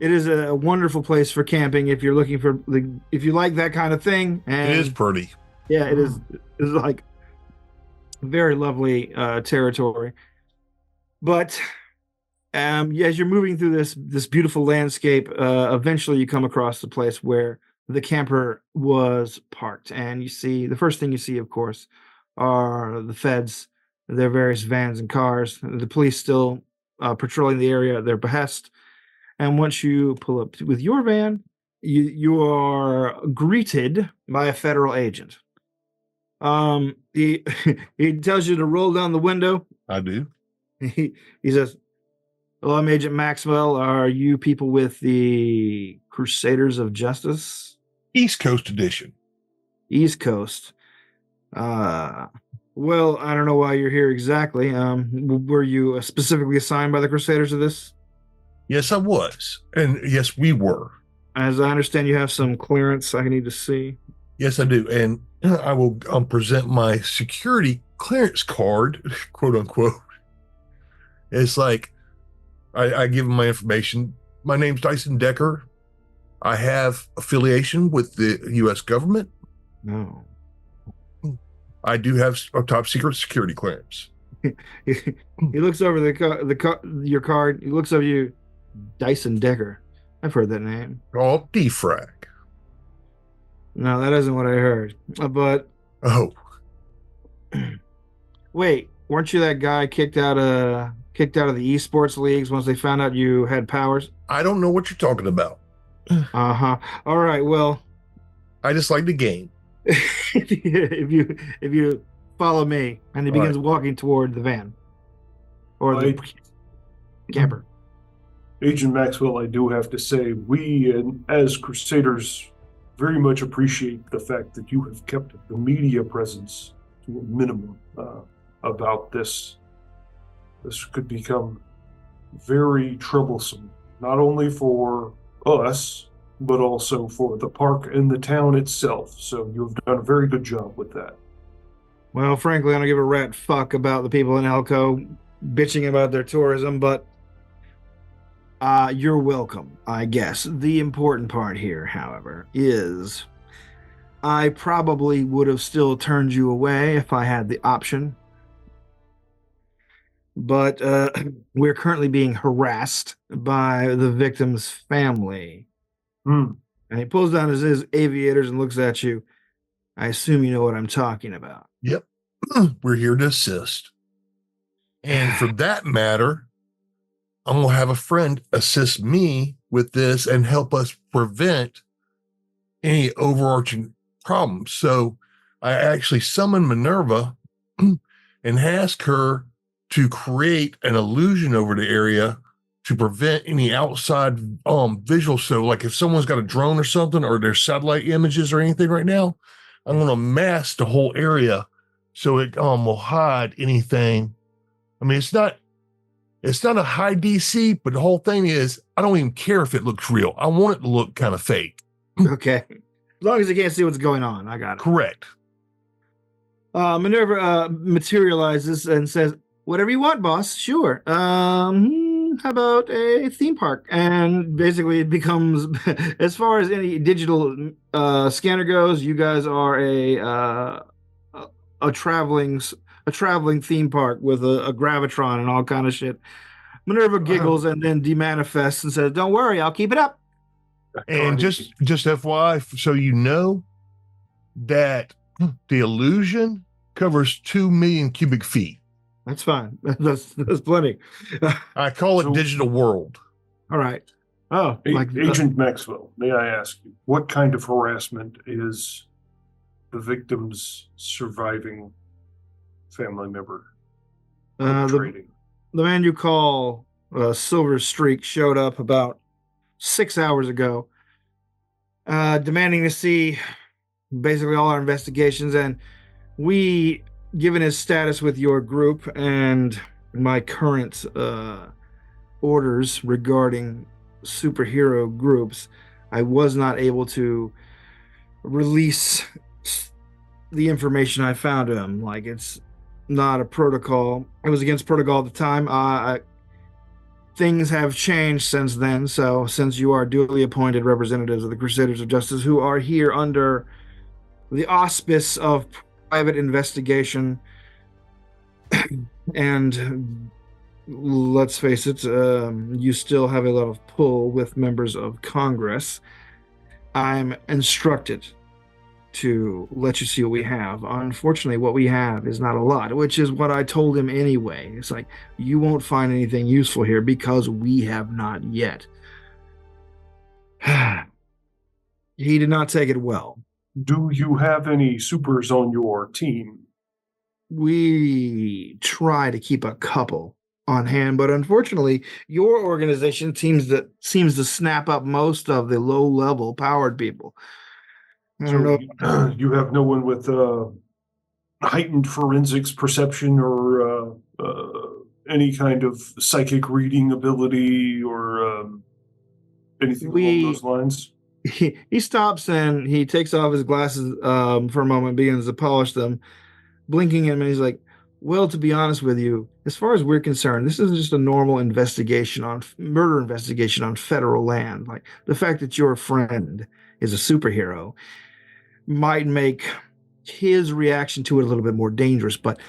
a wonderful place for camping if you're looking for if you like that kind of thing. And it is pretty. Yeah, it is. It's like very lovely territory. But as you're moving through this beautiful landscape, eventually you come across the place where the camper was parked, and you see the first thing you see, of course, are the feds, their various vans and cars. The police still patrolling the area at their behest. And once you pull up with your van, you are greeted by a federal agent. He tells you to roll down the window. I do. He says, "Hello, I'm Agent Maxwell. Are you people with the Crusaders of Justice?" East Coast edition. East Coast. Well, I don't know why you're here exactly. Were you specifically assigned by the Crusaders of this? Yes, I was. And yes, we were. As I understand, you have some clearance I need to see. Yes, I do. And I will present my security clearance card, quote unquote. It's like I give them my information. My name's Dyson Decker. I have affiliation with the U.S. government. No. I do have a top secret security clearance. He looks over your card. He looks over you, Dyson Decker. I've heard that name. Oh, defrag. No, that isn't what I heard. But Oh, wait, weren't you that guy kicked out of the esports leagues once they found out you had powers? I don't know what you're talking about. Uh-huh. All right, well, I just like the game. if you follow me, and he begins walking toward the van or the camper. Agent Maxwell, I do have to say, we as Crusaders very much appreciate the fact that you have kept the media presence to a minimum about this. This could become very troublesome, not only for us, but also for the park and the town itself. So you have done a very good job with that. Well, frankly, I don't give a rat fuck about the people in Elko bitching about their tourism, but you're welcome, I guess. The important part here, however, is I probably would have still turned you away if I had the option. But we're currently being harassed by the victim's family. And he pulls down his aviators and looks at you. I assume you know what I'm talking about. Yep. We're here to assist. And for that matter, I'm going to have a friend assist me with this and help us prevent any overarching problems. So I actually summoned Minerva and asked her to create an illusion over the area to prevent any outside visual. So like if someone's got a drone or something, or there's satellite images or anything right now, I'm going to mask the whole area so it will hide anything. I mean, it's not a high DC, but the whole thing is I don't even care if it looks real. I want it to look kind of fake. Okay. As long as you can't see what's going on, I got it. Correct. Minerva materializes and says, "Whatever you want, boss. Sure. How about a theme park?" And basically it becomes, as far as any digital scanner goes, you guys are a traveling theme park with a gravitron and all kind of shit. Minerva giggles and then demanifests and says, "Don't worry, I'll keep it up." And just FYI, so you know that the illusion covers 2 million cubic feet. That's fine. That's plenty. I call it digital world. All right. Oh, Agent Maxwell, may I ask you, what kind of harassment is the victim's surviving family member trading? The man you call Silver Streak showed up about 6 hours ago, demanding to see basically all our investigations, and we, given his status with your group and my current orders regarding superhero groups, I was not able to release the information I found him. Like, it's not a protocol. It was against protocol at the time. Things have changed since then. So since you are duly appointed representatives of the Crusaders of Justice, who are here under the auspice of private investigation, and let's face it, you still have a lot of pull with members of Congress, I'm instructed to let you see what we have. Unfortunately, what we have is not a lot, which is what I told him anyway. It's like, you won't find anything useful here because we have not yet. He did not take it well. Do you have any supers on your team? We try to keep a couple on hand, but unfortunately, your organization seems to snap up most of the low-level powered people. So you have no one with heightened forensics perception or any kind of psychic reading ability or anything along those lines? he stops and he takes off his glasses for a moment, begins to polish them, blinking at him, and he's like, well, to be honest with you, as far as we're concerned, this is just a normal murder investigation on federal land. Like, the fact that your friend is a superhero might make his reaction to it a little bit more dangerous, but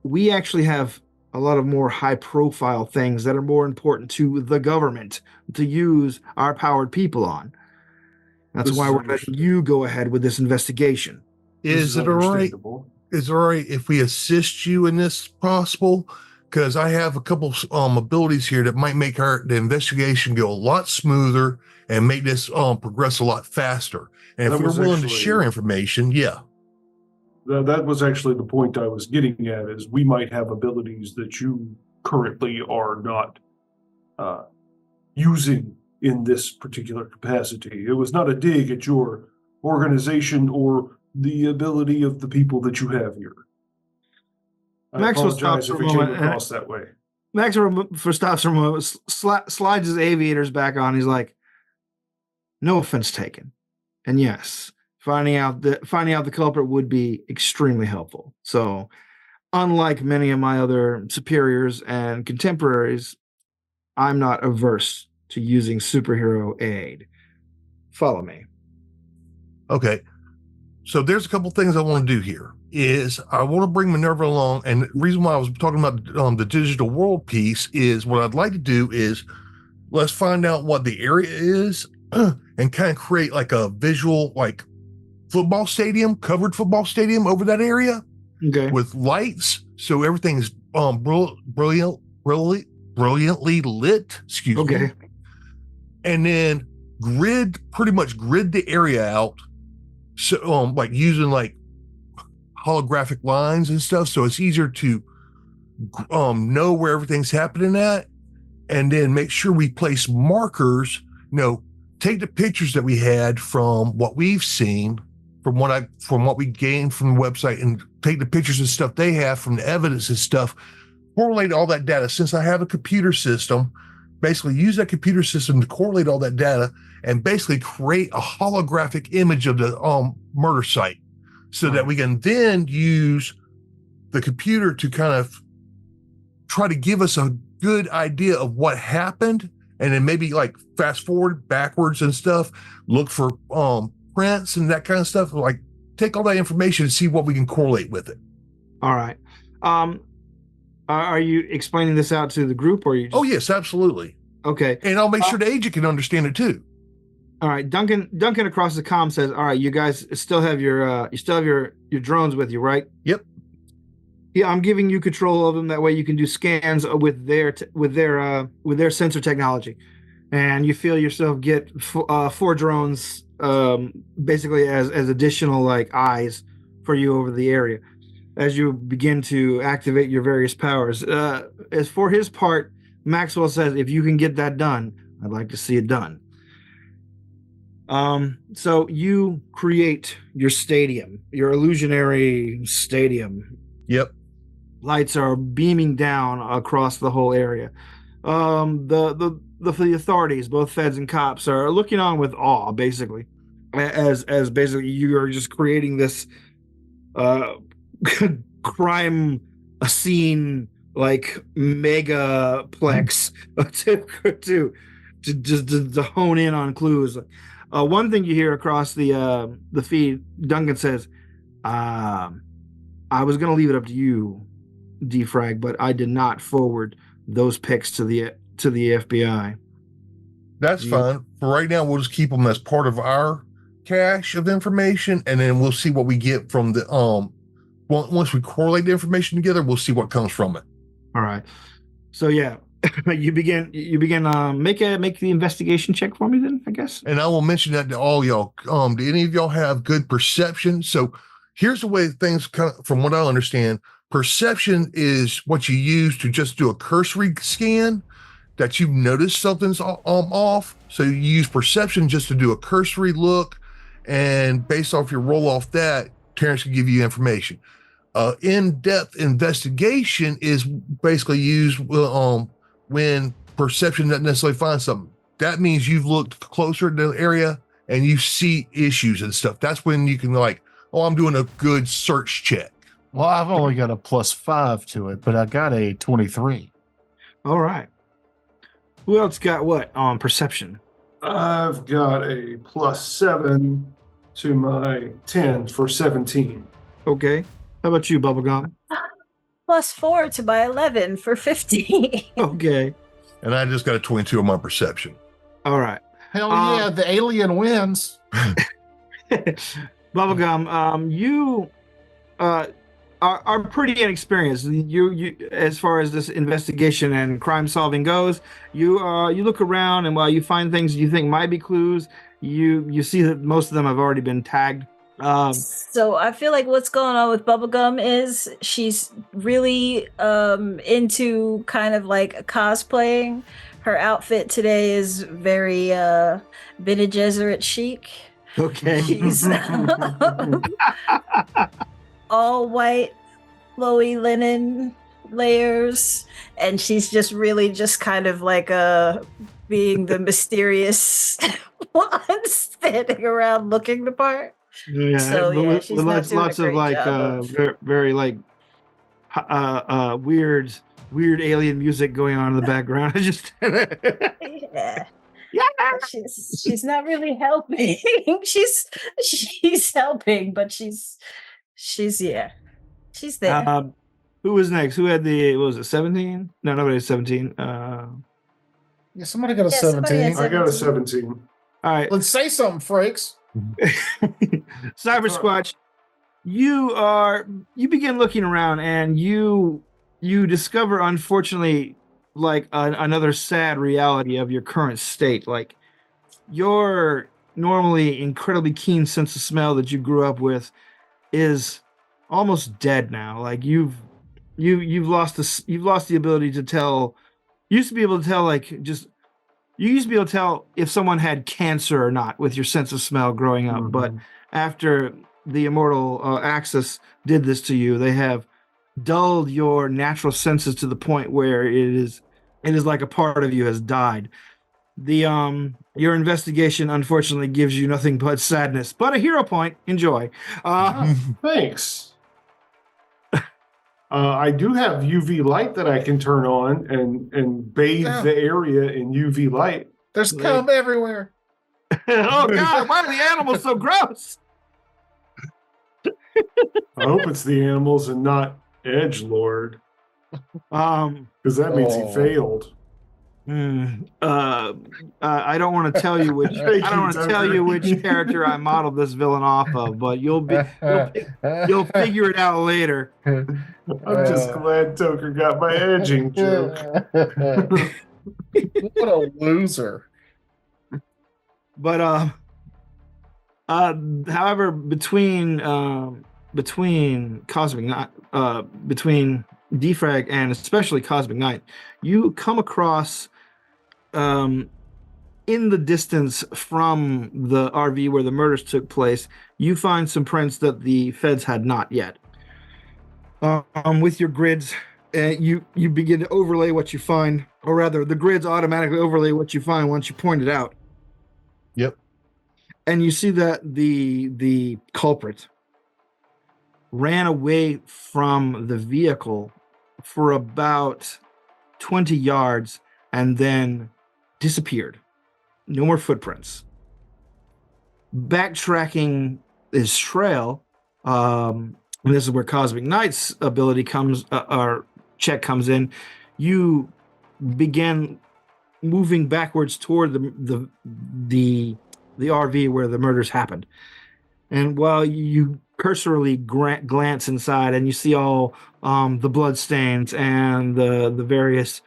we actually have a lot of more high profile things that are more important to the government to use our powered people on. That's why we're letting you go ahead with this investigation. Is it all right? Is it all right if we assist you in this possible? Because I have a couple abilities here that might make the investigation go a lot smoother and make this progress a lot faster. And if we're willing to share information, yeah. That was actually the point I was getting at, is we might have abilities that you currently are not using in this particular capacity. It was not a dig at your organization or the ability of the people that you have here. I apologize if it came across that way. Maxwell stops for a moment, slides his aviators back on. He's like, no offense taken. And yes, finding out the culprit would be extremely helpful. So, unlike many of my other superiors and contemporaries, I'm not averse to using superhero aid. Follow me. Okay. So there's a couple things I want to do here. Is I want to bring Minerva along, and the reason why I was talking about the digital world piece is what I'd like to do is let's find out what the area is and kind of create like a visual, like covered football stadium over that area, okay, with lights, so everything's brilliantly lit. Excuse me. And then pretty much grid the area out. So, like using like holographic lines and stuff, so it's easier to know where everything's happening at, and then make sure we place markers. Take the pictures that we had from what we've seen, from what we gained from the website, and take the pictures and stuff they have from the evidence and stuff. Correlate all that data. Since I have a computer system, basically use that computer system to correlate all that data and basically create a holographic image of the murder site, so that we can then use the computer to kind of try to give us a good idea of what happened, and then maybe like fast forward backwards and stuff, look for prints and that kind of stuff. Like, take all that information and see what we can correlate with it. All right. Are you explaining this out to the group, or are you just... Oh yes, absolutely. Okay. And I'll make sure the agent can understand it too. All right. Duncan across the comm says, all right, you guys still have your drones with you, right? Yep. Yeah, I'm giving you control of them. That way you can do scans with their sensor technology. And you feel yourself get 4 drones basically as additional like eyes for you over the area as you begin to activate your various powers. As for his part, Maxwell says, if you can get that done, I'd like to see it done. So you create your stadium, your illusionary stadium. Yep. Lights are beaming down across the whole area. The authorities, both feds and cops, are looking on with awe, basically, as basically you are just creating this crime scene, like megaplex to hone in on clues. One thing you hear across the feed, Duncan says, I was going to leave it up to you, Defrag, but I did not forward those pics to the FBI. That's fine. For right now, we'll just keep them as part of our cache of information, and then we'll see what we get from the once we correlate the information together, we'll see what comes from it. All right. So yeah, you begin make the investigation check for me then, I guess. And I will mention that to all y'all. Do any of y'all have good perception? So here's the way things kind of, from what I understand, perception is what you use to just do a cursory scan that you notice something's off. So you use perception just to do a cursory look, and based off your roll off that, Terrence can give you information. In-depth investigation is basically used when perception doesn't necessarily find something. That means you've looked closer to the area and you see issues and stuff, that's when you can like, oh, I'm doing a good search check. Well, I've only got a +5 to it, but I got a 23. All right. Who else got what on perception? I've got a +7 to my 10 for 17. Okay. How about you, Bubblegum? +4 to my 11 for 15. Okay. And I just got a 22 on my perception. All right. Hell yeah, the alien wins. Bubblegum, you are pretty inexperienced. You as far as this investigation and crime solving goes, you look around, and while you find things you think might be clues, you see that most of them have already been tagged. So I feel like what's going on with Bubblegum is she's really into kind of like cosplaying. Her outfit today is very Bene Gesserit chic. Okay. She's all white, flowy linen layers, and she's just really just kind of like being the mysterious one standing around looking the part. Yeah, So yeah, she's with not doing lots a of great like job very like weird alien music going on in the background. Just yeah. She's not really helping. she's helping, but she's there. Who was next? Who had the what was it 17? No, nobody had 17. Yeah, somebody got a somebody had 17. I got a 17. 17. All right. Let's say something, Frakes. Cyber Squatch, you begin looking around, and you discover, unfortunately, like another sad reality of your current state. Like your normally incredibly keen sense of smell that you grew up with is almost dead now. Like you've lost the ability to tell. You used to be able to tell you used to be able to tell if someone had cancer or not with your sense of smell growing up. Mm-hmm. But after the immortal Axis did this to you, they have dulled your natural senses to the point where it is like a part of you has died. Your investigation unfortunately gives you nothing but sadness, but a hero point. Enjoy. Thanks. I do have UV light that I can turn on and bathe the area in UV light. There's cum everywhere. Oh God! Why are the animals so gross? I hope it's the animals and not Edgelord. Because that means he failed. I don't want to tell you which. I don't want to tell you which character I modeled this villain off of, but you'll figure it out later. I'm just glad Toker got my edging joke. What a loser! But however, between Cosmic Night, between Defrag and especially Cosmic Night, you come across in the distance from the RV where the murders took place, you find some prints that the feds had not yet. With your grids, you begin to overlay what you find, or rather, the grids automatically overlay what you find once you point it out. Yep. And you see that the culprit ran away from the vehicle for about 20 yards and then disappeared. No more footprints. Backtracking his trail, and this is where Cosmic Knight's ability comes, or check comes in. You begin moving backwards toward the RV where the murders happened. And while you cursorily glance inside, and you see all the blood stains and the various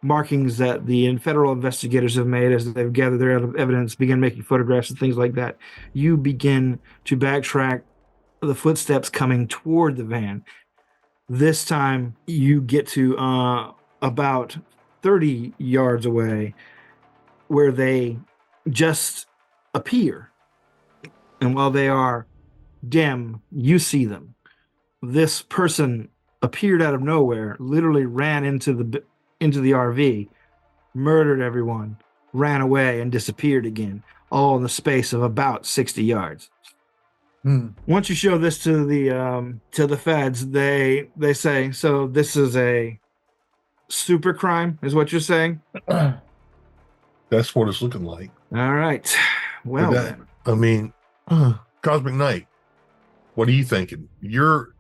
markings that the federal investigators have made as they've gathered their evidence, begin making photographs and things like that, you begin to backtrack the footsteps coming toward the van. This time you get to about 30 yards away, where they just appear. And while they are dim, you see them. This person appeared out of nowhere, literally ran into the RV, murdered everyone, ran away, and disappeared again. all in the space of about 60 yards. Once you show this to the feds, they say, so this is a super crime, is what you're saying? That's what it's looking like. All right. Well, then. I mean, Cosmic Knight, what are you thinking? You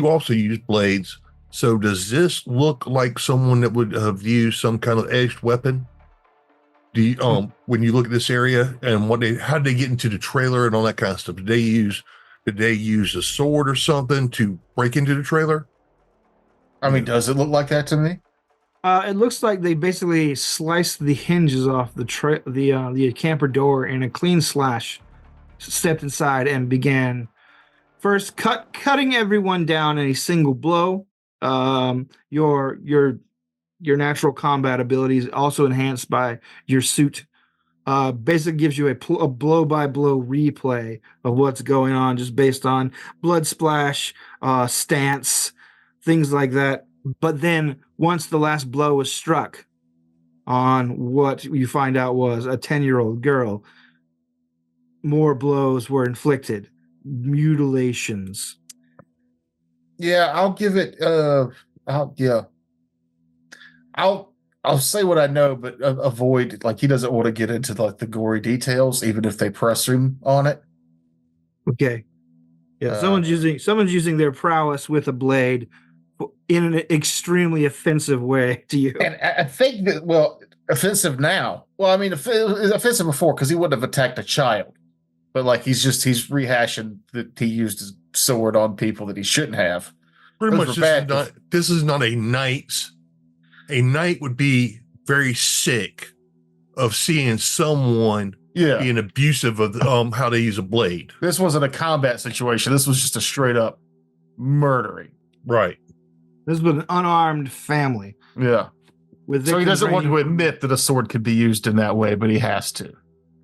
also use blades. So does this look like someone that would have used some kind of edged weapon? Do you, when you look at this area and how did they get into the trailer and all that kind of stuff? Did they use a sword or something to break into the trailer? I mean, does it look like that to me? It looks like they basically sliced the hinges off the camper door in a clean slash, stepped inside and began first cutting everyone down in a single blow. Your natural combat abilities also enhanced by your suit. Basically gives you a blow-by-blow replay of what's going on just based on blood splash, stance, things like that. But then once the last blow was struck on what you find out was a 10-year-old girl, more blows were inflicted, mutilations. Yeah, I'll give it. I'll say what I know, but avoid, like, he doesn't want to get into like the gory details, even if they press him on it. Okay. Yeah, someone's using their prowess with a blade in an extremely offensive way to you. And I think that, well, offensive now. Well, I mean, offensive before because he wouldn't have attacked a child, but like he's rehashing that he used his sword on people that he shouldn't have. Pretty much, this is not a knight's. A knight would be very sick of seeing someone being abusive of how they use a blade. This wasn't a combat situation. This was just a straight up murdering. Right. This was an unarmed family. Yeah. So he doesn't want to admit that a sword could be used in that way, but he has to.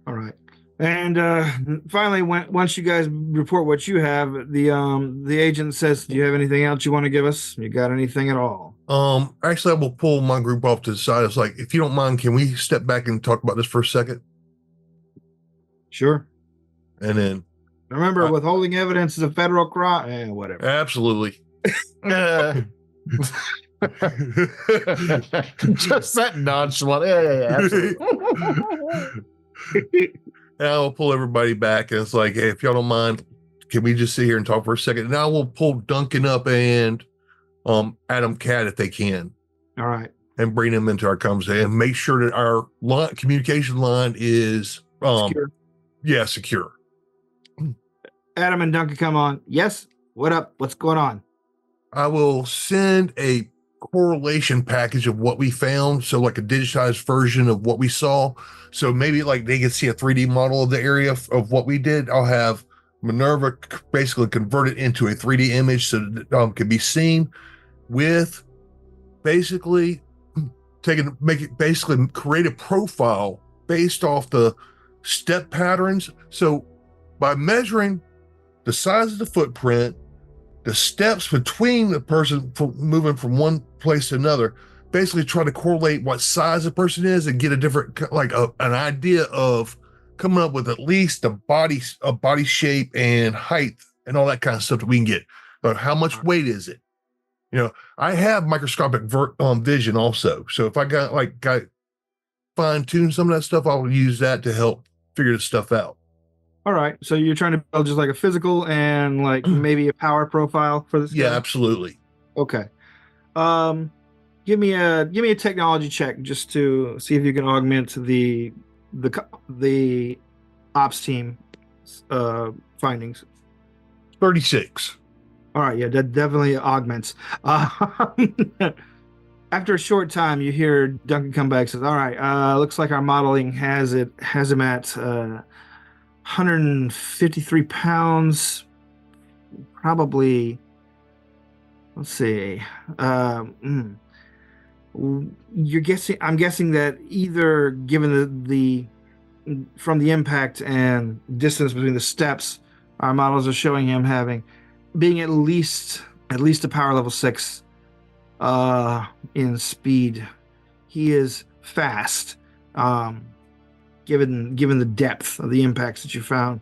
All right. And finally, once you guys report what you have, the agent says, "Do you have anything else you want to give us? You got anything at all?" Actually, I will pull my group off to the side. It's like, if you don't mind, can we step back and talk about this for a second? Sure. And then remember, withholding evidence is a federal crime. Whatever. Absolutely. Just that nonchalant. Yeah, absolutely. And I will pull everybody back, and it's like, hey, if y'all don't mind, can we just sit here and talk for a second? And I will pull Duncan up and Adam Cat if they can. All right. And bring them into our conversation and make sure that our communication line is secure. Yeah, secure. Adam and Duncan come on. Yes. What up? What's going on? I will send a correlation package of what we found, so like a digitized version of what we saw, so maybe like they can see a 3D model of the area of what we did. I'll have Minerva basically convert it into a 3D image so that it can be seen with basically create a profile based off the step patterns. So by measuring the size of the footprint, the steps between the person moving from one place to another, basically try to correlate what size the person is and get a different, like an idea of coming up with at least a body shape and height and all that kind of stuff that we can get. But how much weight is it? You know, I have microscopic vision also. So if I got fine tune some of that stuff, I'll use that to help figure this stuff out. All right. So you're trying to build just like a physical and like maybe a power profile for this guy? Yeah, absolutely. Okay. Give me a technology check just to see if you can augment the ops team findings. 36. All right. Yeah, that definitely augments. After a short time, you hear Duncan come back and says, "All right, looks like our modeling has him at 153 pounds, probably." Let's see. You're guessing. I'm guessing that either given the from the impact and distance between the steps, our models are showing him being at least a power level 6 in speed. He is fast. given the depth of the impacts that you found.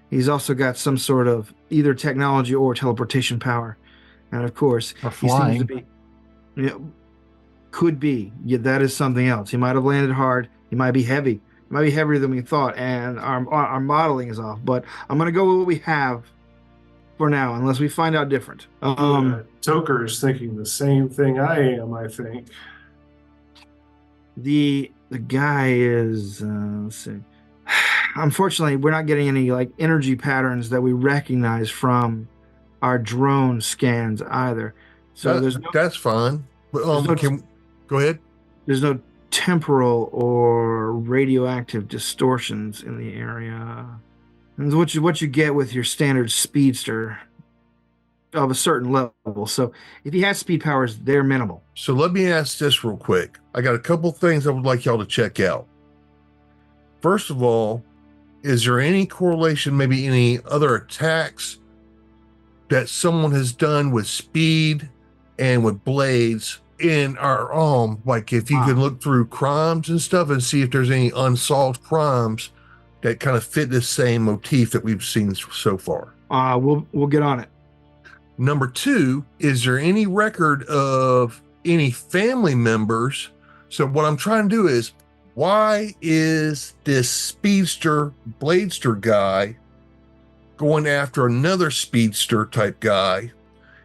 He's also got some sort of either technology or teleportation power. And of course, Or he seems to flying. be, could be. Yeah, that is something else. He might have landed hard. He might be heavy. He might be heavier than we thought, and our modeling is off. But I'm going to go with what we have for now, unless we find out different. Toker is thinking the same thing I am, I think. The guy is, let's see. Unfortunately, we're not getting any like energy patterns that we recognize from our drone scans either. So that's fine. But go ahead. There's no temporal or radioactive distortions in the area. And what you get with your standard speedster of a certain level. So if he has speed powers, they're minimal. So let me ask this real quick. I got a couple things I would like y'all to check out. First of all, is there any correlation, maybe any other attacks that someone has done with speed and with blades in our like if you can look through crimes and stuff and see if there's any unsolved crimes that kind of fit the same motif that we've seen so far? We'll get on it. Number two, is there any record of any family members? So what I'm trying to do is, why is this speedster bladester guy going after another speedster type guy?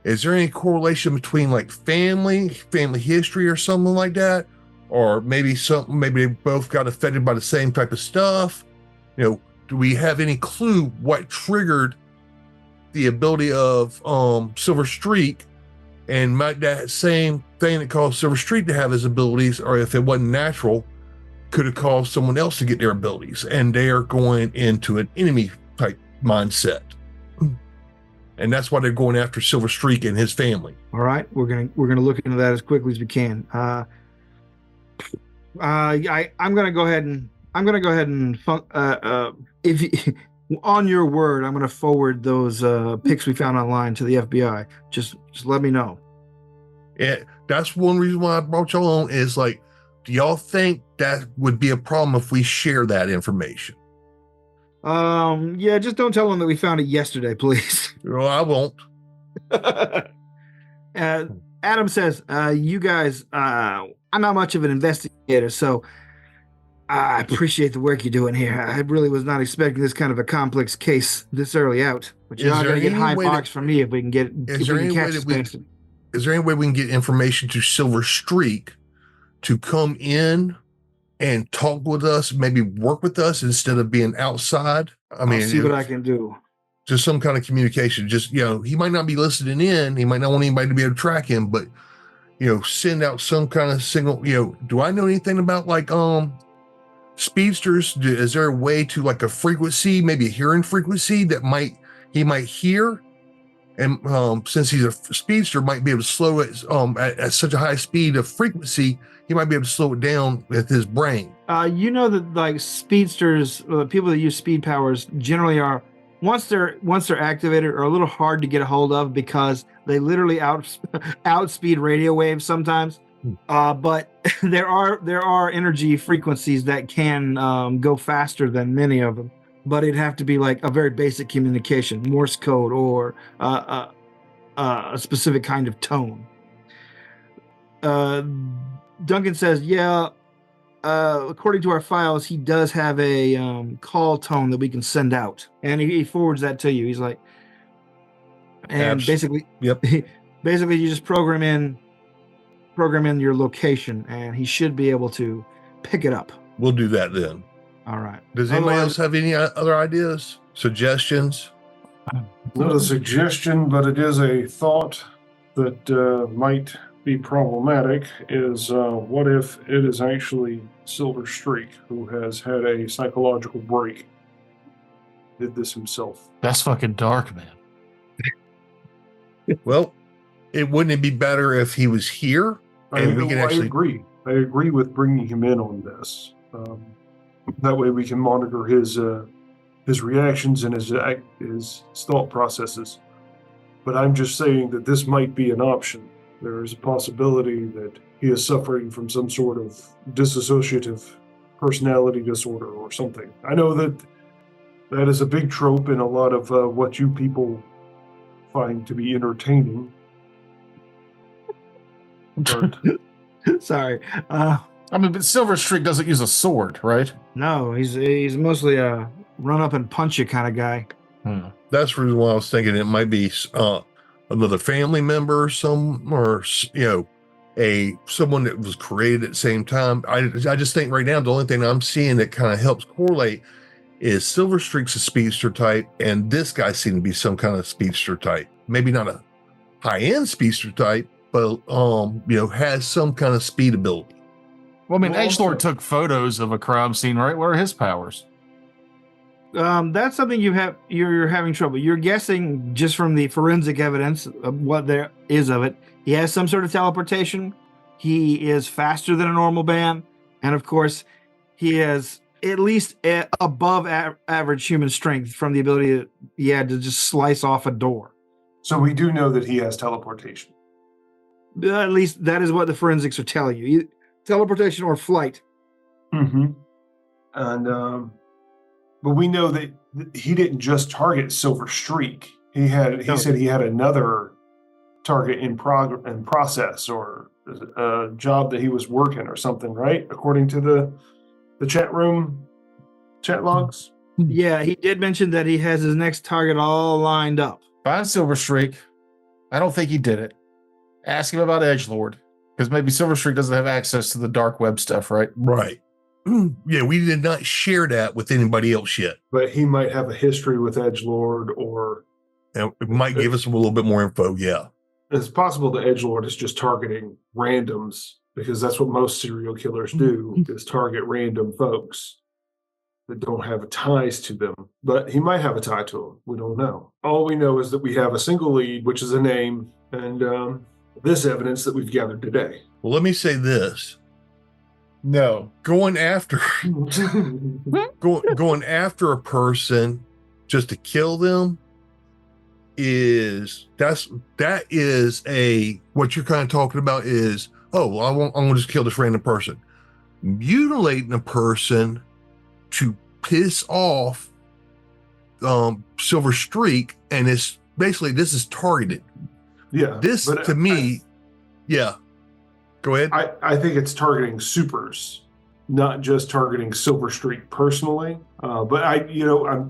Is there any correlation between like family history or something like that? Or maybe they both got affected by the same type of stuff? Do we have any clue what triggered the ability of Silver Streak, and might that same thing that caused Silver Streak to have his abilities, or if it wasn't natural, could have caused someone else to get their abilities, and they are going into an enemy type mindset, and that's why they're going after Silver Streak and his family. All right, we're gonna look into that as quickly as we can. I'm gonna go ahead and if you, on your word, I'm gonna forward those pics we found online to the FBI. Just let me know. Yeah, that's one reason why I brought y'all on. Is like, do y'all think that would be a problem if we share that information? Yeah, just don't tell them that we found it yesterday, please. Well, I won't. Adam says, you guys, I'm not much of an investigator, so I appreciate the work you're doing here. I really was not expecting this kind of a complex case this early out. But you're not going to get high marks from me if we can get. Is there any way we can get information to Silver Streak to come in and talk with us, maybe work with us instead of being outside? I'll see what I can do. Just some kind of communication. Just, he might not be listening in. He might not want anybody to be able to track him, but, send out some kind of signal. Do I know anything about like, speedsters? Is there a way to like a frequency, maybe a hearing frequency that he might hear? And since he's a speedster, might be able to slow it at such a high speed of frequency, he might be able to slow it down with his brain. That like speedsters, people that use speed powers generally are, once they're activated, are a little hard to get a hold of because they literally outspeed radio waves sometimes. But there are energy frequencies that can go faster than many of them. But it'd have to be like a very basic communication, Morse code, or a specific kind of tone. Duncan says, yeah, according to our files, he does have a call tone that we can send out. And he forwards that to you. He's like, and basically, yep. Basically, you just program in your location, and he should be able to pick it up. We'll do that then. All right. Does anybody else have any other ideas, suggestions? Not a suggestion, but it is a thought that might be problematic. Is what if it is actually Silver Streak who has had a psychological break? Did this himself? That's fucking dark, man. Well, wouldn't it be better if he was here? And we can actually agree. I agree with bringing him in on this. That way we can monitor his reactions and his thought processes. But I'm just saying that this might be an option. There is a possibility that he is suffering from some sort of dissociative personality disorder or something. I know that is a big trope in a lot of what you people find to be entertaining. But Sorry. But Silver Streak doesn't use a sword, right? No, he's mostly a run up and punch you kind of guy. That's the reason why I was thinking it might be another family member, someone that was created at the same time. I just think right now the only thing I'm seeing that kind of helps correlate is Silver Streak's a speedster type, and this guy seemed to be some kind of speedster type. Maybe not a high-end speedster type, but has some kind of speed ability. Well, Edgelord took photos of a crime scene, right? What are his powers? That's something you're having trouble. You're guessing just from the forensic evidence of what there is of it. He has some sort of teleportation. He is faster than a normal man, and of course, he has at least above average human strength from the ability that he had to just slice off a door. So we do know that he has teleportation. At least that is what the forensics are telling you. Teleportation or flight. Mm-hmm. And but we know that he didn't just target Silver Streak. He said he had another target in process, or a job that he was working or something, right? According to the chat room chat logs. Yeah, he did mention that he has his next target all lined up. Find Silver Streak. I don't think he did it. Ask him about Edgelord, because maybe Silver Streak doesn't have access to the dark web stuff, right? Right. Yeah, we did not share that with anybody else yet. But he might have a history with Edgelord, or it might give us a little bit more info. Yeah, it's possible that Edgelord is just targeting randoms, because that's what most serial killers do, is target random folks that don't have ties to them. But he might have a tie to them. We don't know. All we know is that we have a single lead, which is a name, and this evidence that we've gathered today. Well, let me say this. No. Going after a person just to kill them that is what you're kind of talking about is, I want to just kill this random person. Mutilating a person to piss off Silver Streak, and it's basically, this is targeted. Yeah. This to me, yeah. Go ahead. I think it's targeting supers, not just targeting Silver Streak personally. But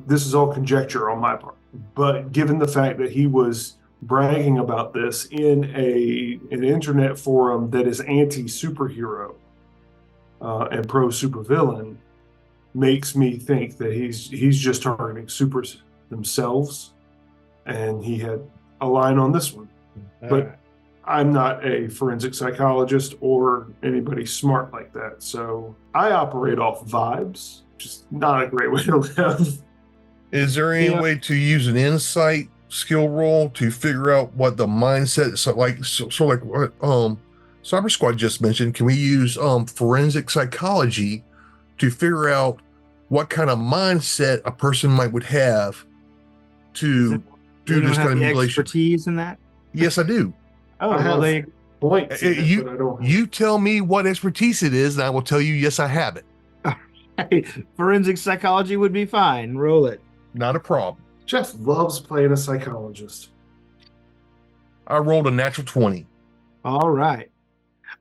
this is all conjecture on my part. But given the fact that he was bragging about this in an internet forum that is anti-superhero and pro-supervillain, makes me think that he's just targeting supers themselves, and he had a line on this one. But I'm not a forensic psychologist or anybody smart like that, so I operate off vibes, which is not a great way to live. Is there any way to use an insight skill roll to figure out what the mindset? So like what Cyber Squad just mentioned, can we use forensic psychology to figure out what kind of mindset a person would have to do this kind of manipulation? Expertise in that? Yes, I do. Oh, well, they points. You tell me what expertise it is, and I will tell you, yes, I have it. Forensic psychology would be fine. Roll it. Not a problem. Jeff loves playing a psychologist. I rolled a natural 20. All right.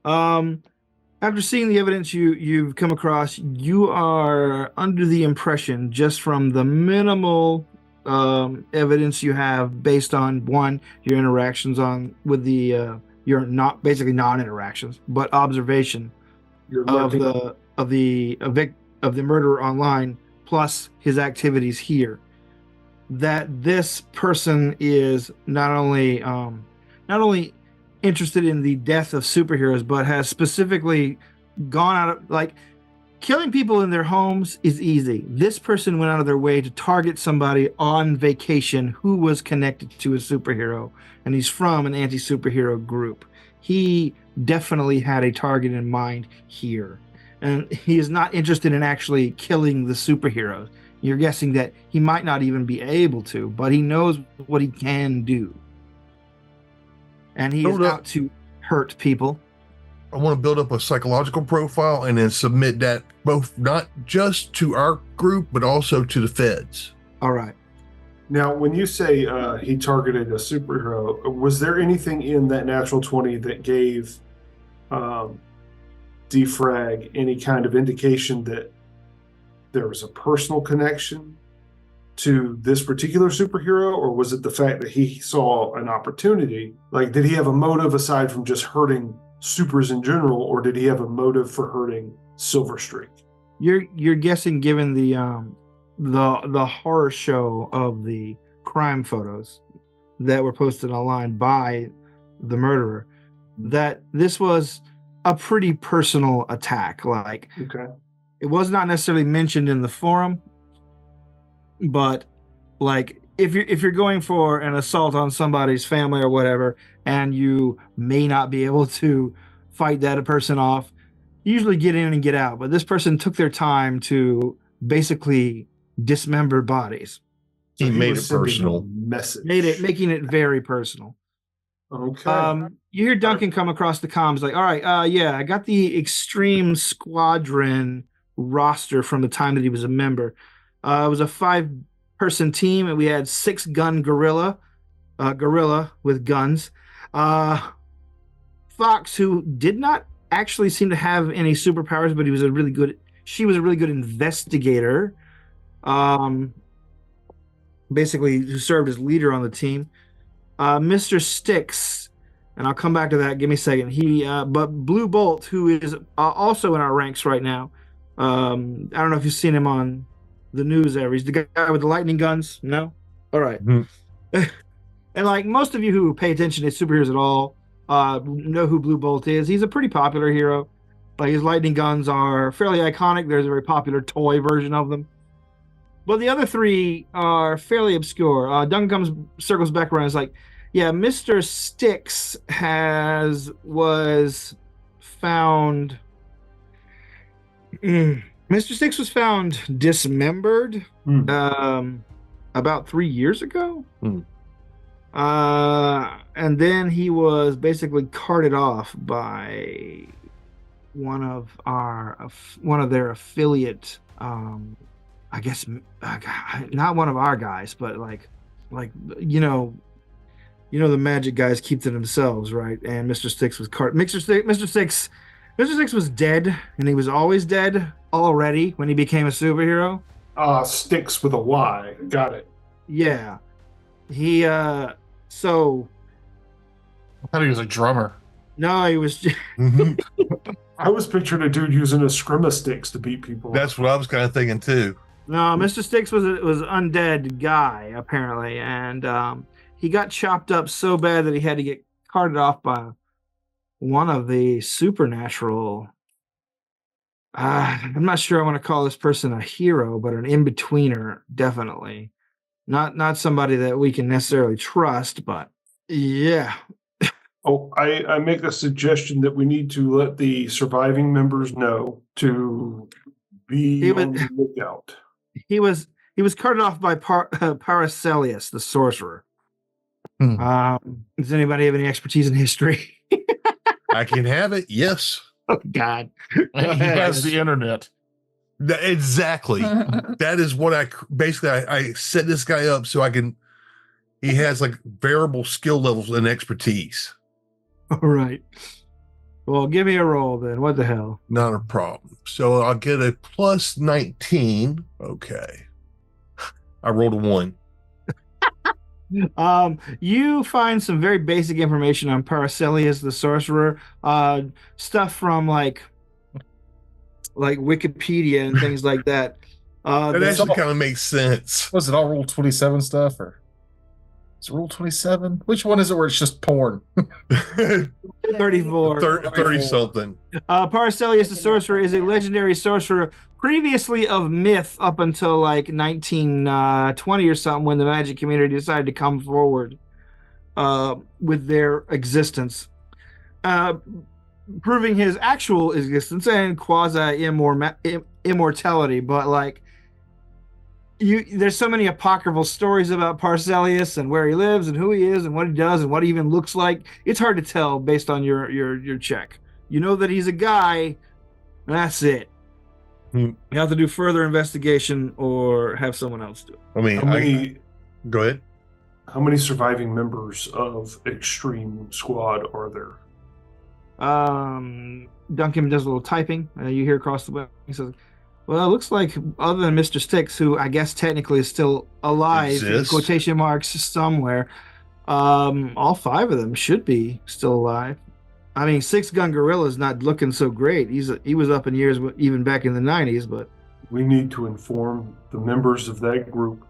After seeing the evidence you've come across, you are under the impression, just from the minimal evidence you have based on, one, your interactions with the your not basically non-interactions, but observation of the murderer online, plus his activities here, that this person is not only interested in the death of superheroes, but has specifically gone out of, killing people in their homes is easy. This person went out of their way to target somebody on vacation who was connected to a superhero, and he's from an anti-superhero group. He definitely had a target in mind here, and he is not interested in actually killing the superheroes. You're guessing that he might not even be able to, but he knows what he can do. And he is out to hurt people. I want to build up a psychological profile and then submit that both not just to our group but also to the feds. All right. Now, when you say he targeted a superhero, was there anything in that natural 20 that gave Defrag any kind of indication that there was a personal connection to this particular superhero, or was it the fact that he saw an opportunity? Like, did he have a motive aside from just hurting supers in general, or did he have a motive for hurting Silver Streak? You're guessing, given the horror show of the crime photos that were posted online by the murderer, that this was a pretty personal attack. Like, okay, it was not necessarily mentioned in the forum, but like if you're going for an assault on somebody's family or whatever, and you may not be able to fight that person off, you usually get in and get out. But this person took their time to basically dismember bodies. He made it personal. Message. Making it very personal. Okay. You hear Duncan come across the comms like, all right, yeah, I got the Extreme Squadron roster from the time that he was a member. It was a 5-person team, and we had 6-gun gorilla with guns. Fox, who did not actually seem to have any superpowers, but she was a really good investigator. Basically, who served as leader on the team. Mr. Sticks, and I'll come back to that. Give me a second. But Blue Bolt, who is also in our ranks right now. I don't know if you've seen him on the news ever. He's the guy with the lightning guns. No? All right. Mm-hmm. And like most of you who pay attention to superheroes at all know who Blue Bolt is. He's a pretty popular hero. Like, his lightning guns are fairly iconic. There's a very popular toy version of them. But the other 3 are fairly obscure. Duncan circles back around and is like, yeah, Mr. Sticks was found... Mr. Sticks was found dismembered about 3 years ago. And then he was basically carted off by one of their affiliate, I guess, not one of our guys, but like the magic guys keep to themselves, right? And Mr. Sticks was Mr. Six was dead, and he was always dead already when he became a superhero. Sticks with a Y. Got it. Yeah. He, so... I thought he was a drummer. No, he was... I was picturing a dude using a scrimma sticks to beat people. That's what I was kind of thinking, too. No, Mr. Sticks was an undead guy, apparently, and he got chopped up so bad that he had to get carted off by one of the supernatural. I'm not sure I want to call this person a hero, but an in-betweener, definitely. Not somebody that we can necessarily trust, but yeah. Oh, I make a suggestion that we need to let the surviving members know to be on the lookout. He was carted off by Paracelsus, the sorcerer. Does anybody have any expertise in history? I can have it. Yes. Oh God. He has the internet. Exactly. That is what I set this guy up so he has like variable skill levels and expertise. All right. Well, give me a roll then. What the hell? Not a problem. So I'll get a plus 19. Okay. I rolled a 1. You find some very basic information on Paracelsus, the sorcerer. Stuff from like Wikipedia and things like that. That actually kind of makes sense. Was it all Rule 27 stuff, or is it Rule 27? Which one is it where it's just porn? 34. 30 something. Paracelsus, the sorcerer, is a legendary sorcerer previously of myth up until like 1920 or something, when the magic community decided to come forward with their existence, proving his actual existence and quasi immortality. But like, there's so many apocryphal stories about Paracelsus and where he lives and who he is and what he does and what he even looks like. It's hard to tell based on your check. You know that he's a guy. That's it. You have to do further investigation or have someone else do it. I mean, go ahead. How many surviving members of Extreme Squad are there? Duncan does a little typing. You hear across the way. He says, well, it looks like other than Mr. Sticks, who I guess technically is still alive, in quotation marks, somewhere, all 5 of them should be still alive. I mean, 6 Gun Gorilla's not looking so great. He was up in years even back in the 90s, but... We need to inform the members of that group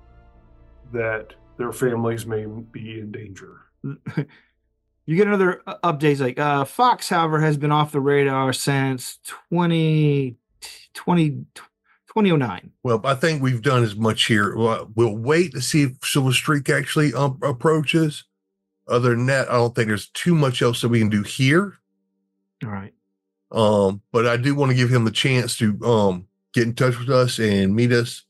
that their families may be in danger. You get another update, like, Fox, however, has been off the radar since 2009. Well, I think we've done as much here. We'll wait to see if Silver Streak actually approaches. Other than that, I don't think there's too much else that we can do here. All right. But I do want to give him the chance to get in touch with us and meet us,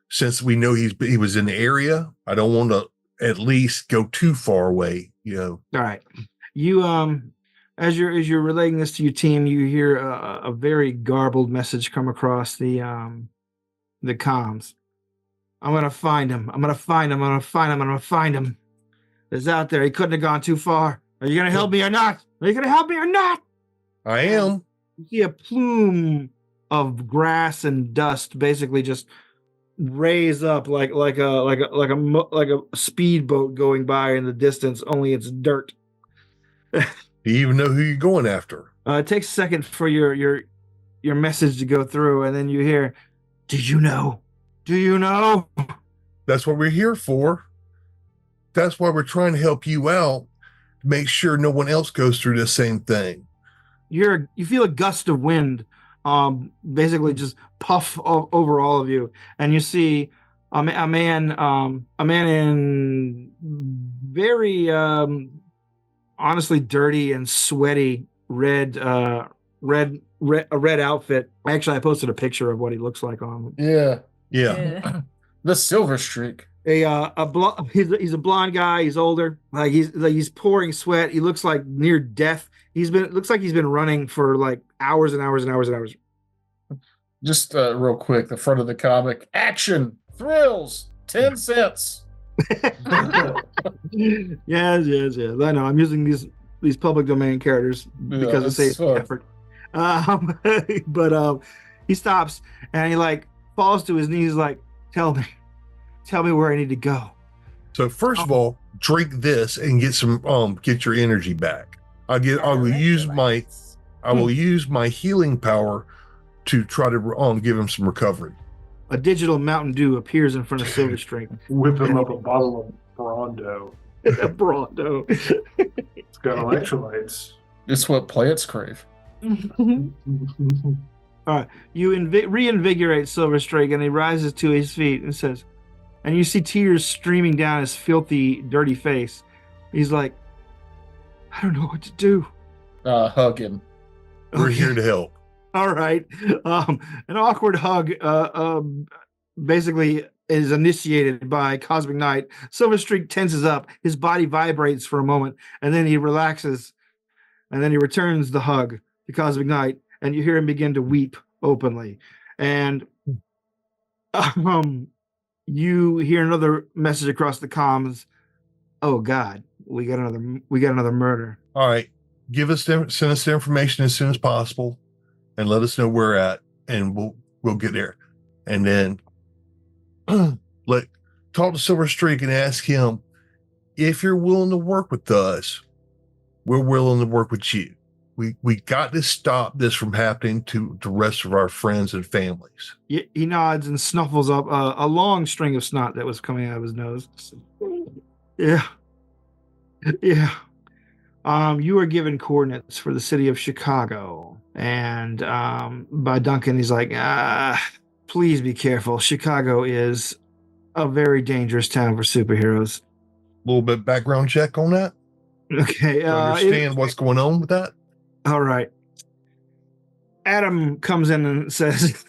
since we know he was in the area. I don't want to at least go too far away, you know. All right. You as you're relaying this to your team, you hear a very garbled message come across the comms. I'm gonna find him. I'm gonna find him. I'm gonna find him. I'm gonna find him. Is out there. He couldn't have gone too far. Are you gonna help me or not? Are you gonna help me or not? I am. You see a plume of grass and dust basically just raise up like a speedboat going by in the distance, only it's dirt. Do you even know who you're going after? It takes a second for your message to go through, and then you hear, "Did you know? Do you know?" That's what we're here for. That's why we're trying to help you out, to make sure no one else goes through the same thing. You feel a gust of wind, basically just puff over all of you, and you see a man in very honestly dirty and sweaty red outfit. Actually, I posted a picture of what he looks like on. Yeah. The Silver Streak. He's a blonde guy. He's older. He's pouring sweat. He looks like near death. Looks like he's been running for like hours and hours and hours and hours. Just real quick, the front of the comic: action, thrills, 10 cents. Yes. I know. I'm using these public domain characters because it saves effort. But he stops and he like falls to his knees, like, tell me where I need to go. So first of all, drink this and get your energy back. I will use my healing power to try to give him some recovery. A digital Mountain Dew appears in front of Silver Streak. Whip him up a bottle of Brawndo. Brawndo. It's got electrolytes. It's what plants crave. All right. You reinvigorate Silver Streak, and he rises to his feet and says, and you see tears streaming down his filthy, dirty face. He's like, I don't know what to do. Hug him. We're here to help. All right. An awkward hug basically is initiated by Cosmic Knight. Silver Streak tenses up. His body vibrates for a moment, and then he relaxes, and then he returns the hug to Cosmic Knight, and you hear him begin to weep openly. And you hear another message across the comms. Oh God, we got another murder. All right. Send us the information as soon as possible and let us know where we're at, and we'll get there. And then talk to Silver Streak and ask him if you're willing to work with us. We're willing to work with you. We got to stop this from happening to the rest of our friends and families. He nods and snuffles up a long string of snot that was coming out of his nose. Yeah. You are given coordinates for the city of Chicago, and by Duncan, he's like, please be careful. Chicago is a very dangerous town for superheroes. A little bit background check on that. Okay. Understand what's going on with that. All right. Adam comes in and says,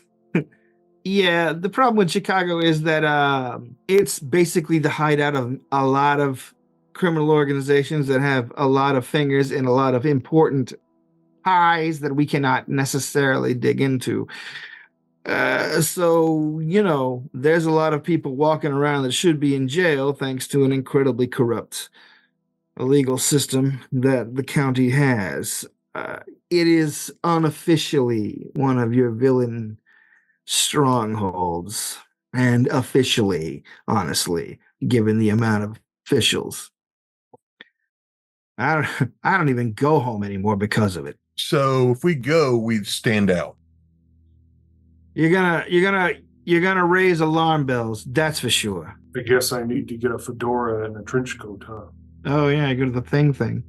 yeah, the problem with Chicago is that it's basically the hideout of a lot of criminal organizations that have a lot of fingers in a lot of important ties that we cannot necessarily dig into. So, there's a lot of people walking around that should be in jail thanks to an incredibly corrupt legal system that the county has. It is unofficially one of your villain strongholds, and officially, honestly, given the amount of officials, I don't even go home anymore because of it. So if we go, we'd stand out. You're gonna raise alarm bells, that's for sure. I guess I need to get a fedora and a trench coat, huh? Oh yeah, go to the thing.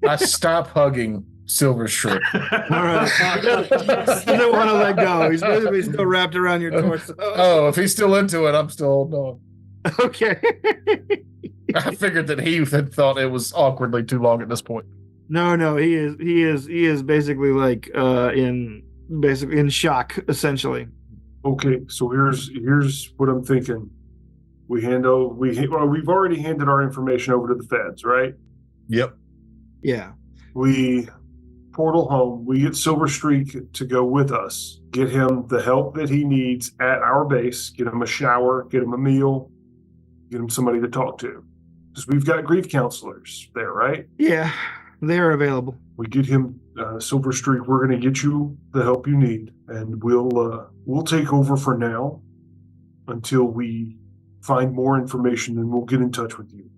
I stop hugging Silver Shrimp. All right. He doesn't want to let go. He's basically still wrapped around your torso. Oh, if he's still into it, I'm still holding on. Okay. I figured that he had thought it was awkwardly too long at this point. No, he is basically like in shock, essentially. Okay, so here's what I'm thinking. We've already handed our information over to the feds, right? Yep. Yeah. We portal home. We get Silver Streak to go with us. Get him the help that he needs at our base. Get him a shower. Get him a meal. Get him somebody to talk to. Because we've got grief counselors there, right? Yeah, they're available. We get him Silver Streak. We're going to get you the help you need, and we'll take over for now until we find more information, and we'll get in touch with you.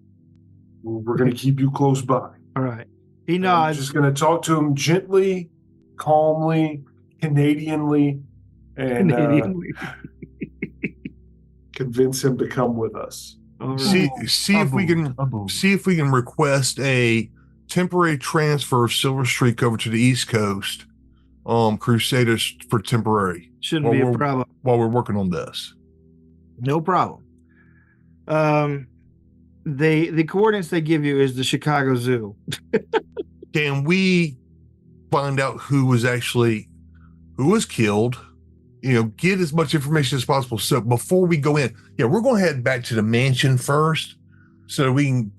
We're going to keep you close by. All right. He nods. I'm just going to talk to him gently, calmly, Canadianly, and convince him to come with us. Right. See if we can request a temporary transfer of Silver Streak over to the East Coast. Crusaders for temporary. Shouldn't be a problem while we're working on this. No problem. The coordinates they give you is the Chicago Zoo. Can we find out who was killed? Get as much information as possible. So before we go in, we're going to head back to the mansion first, so that we can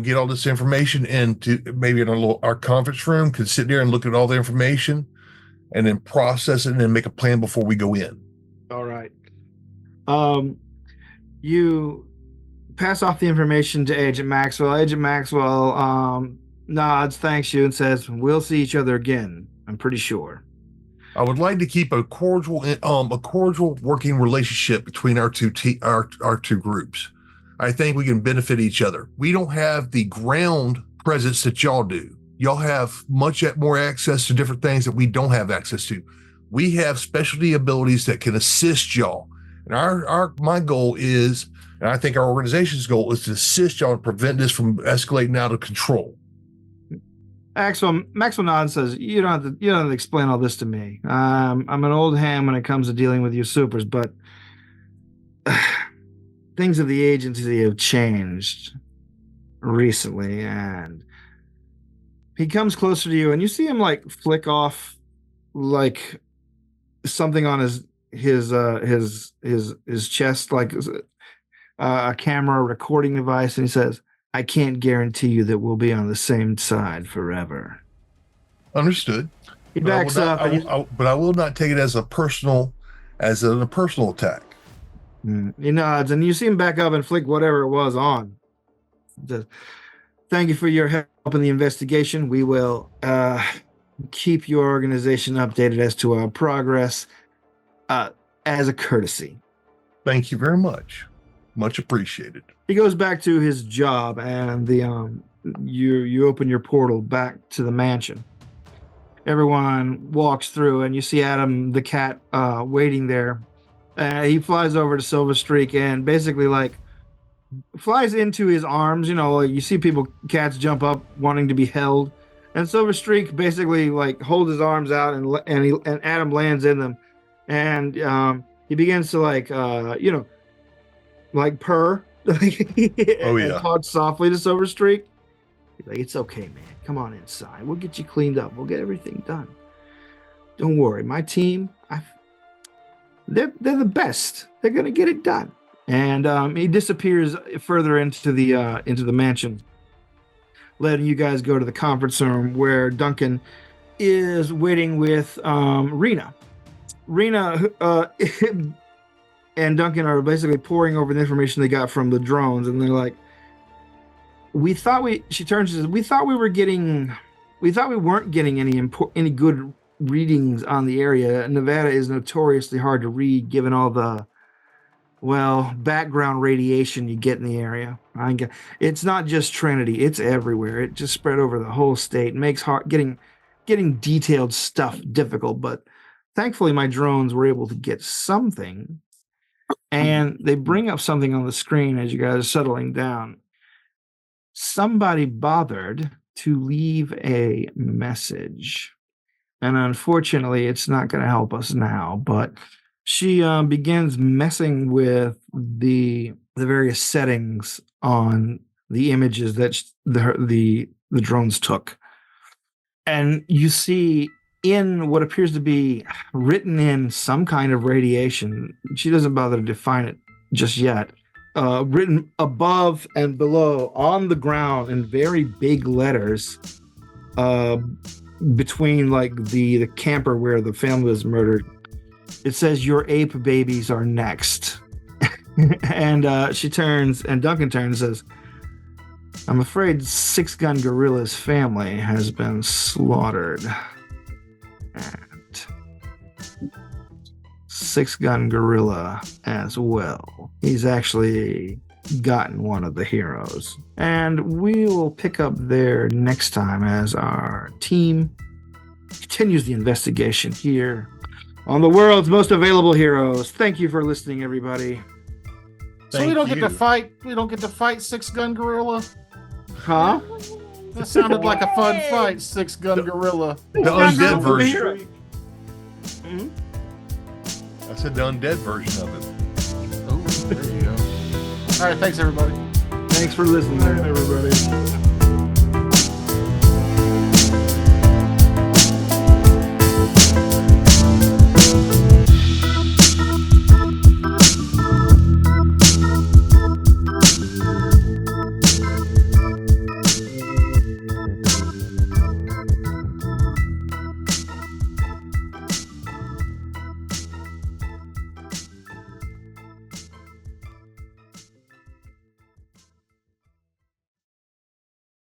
get all this information into maybe in our conference room. Could sit there and look at all the information, and then process it, and then make a plan before we go in. All right. You pass off the information to Agent Maxwell. Agent Maxwell nods, thanks you, and says, "We'll see each other again. I'm pretty sure." I would like to keep a cordial working relationship between our two groups. I think we can benefit each other. We don't have the ground presence that y'all do. Y'all have much more access to different things that we don't have access to. We have specialty abilities that can assist y'all. And my goal is, and I think our organization's goal is to assist y'all and prevent this from escalating out of control. Maxwell nods and says, "You don't have to explain all this to me. I'm an old ham when it comes to dealing with you supers, but things of the agency have changed recently." And he comes closer to you, and you see him like flick off like something on his chest, like a camera recording device, and he says, "I can't guarantee you that we'll be on the same side forever." Understood. He backs up, but I will not take it as a personal attack. He nods, and you see him back up and flick whatever it was on. "Thank you for your help in the investigation. We will keep your organization updated as to our progress as a courtesy." Thank you very much. Much appreciated. He goes back to his job, and you open your portal back to the mansion. Everyone walks through, and you see Adam the cat waiting there. He flies over to Silver Streak and basically like flies into his arms. You see cats jump up wanting to be held, and Silver Streak basically like holds his arms out, and Adam lands in them, and he begins to like purr. Oh yeah. Talk softly to Silver Streak. He's like, "It's okay, man. Come on inside. We'll get you cleaned up. We'll get everything done. Don't worry. My team, they're the best. They're gonna get it done." And he disappears further into the mansion, letting you guys go to the conference room where Duncan is waiting with Rena. Rena and Duncan are basically poring over the information they got from the drones, and they're like, she turns and says, we thought we weren't getting any good readings on the area. Nevada is notoriously hard to read given all the background radiation you get in the area. It's not just Trinity, it's everywhere. It just spread over the whole state. It makes getting detailed stuff difficult, but thankfully my drones were able to get something. And they bring up something on the screen as you guys are settling down. Somebody bothered to leave a message. And unfortunately, it's not going to help us now, but she begins messing with the various settings on the images that the drones took. And you see in what appears to be written in some kind of radiation, she doesn't bother to define it just yet, written above and below on the ground in very big letters, between like the camper where the family was murdered. It says, "Your ape babies are next." And she turns, and Duncan turns and says, "I'm afraid Six Gun Gorilla's family has been slaughtered." And Six Gun Gorilla as well. He's actually gotten one of the heroes. And we will pick up there next time as our team continues the investigation here on the world's most available heroes. Thank you for listening, everybody. So we don't get to fight. We don't get to fight Six Gun Gorilla. Huh? That sounded like a fun fight, Six Gun Gorilla. The undead version. Mm-hmm. I said the undead version of it. Oh, there you go. All right, thanks everybody. Thanks for listening, Everybody.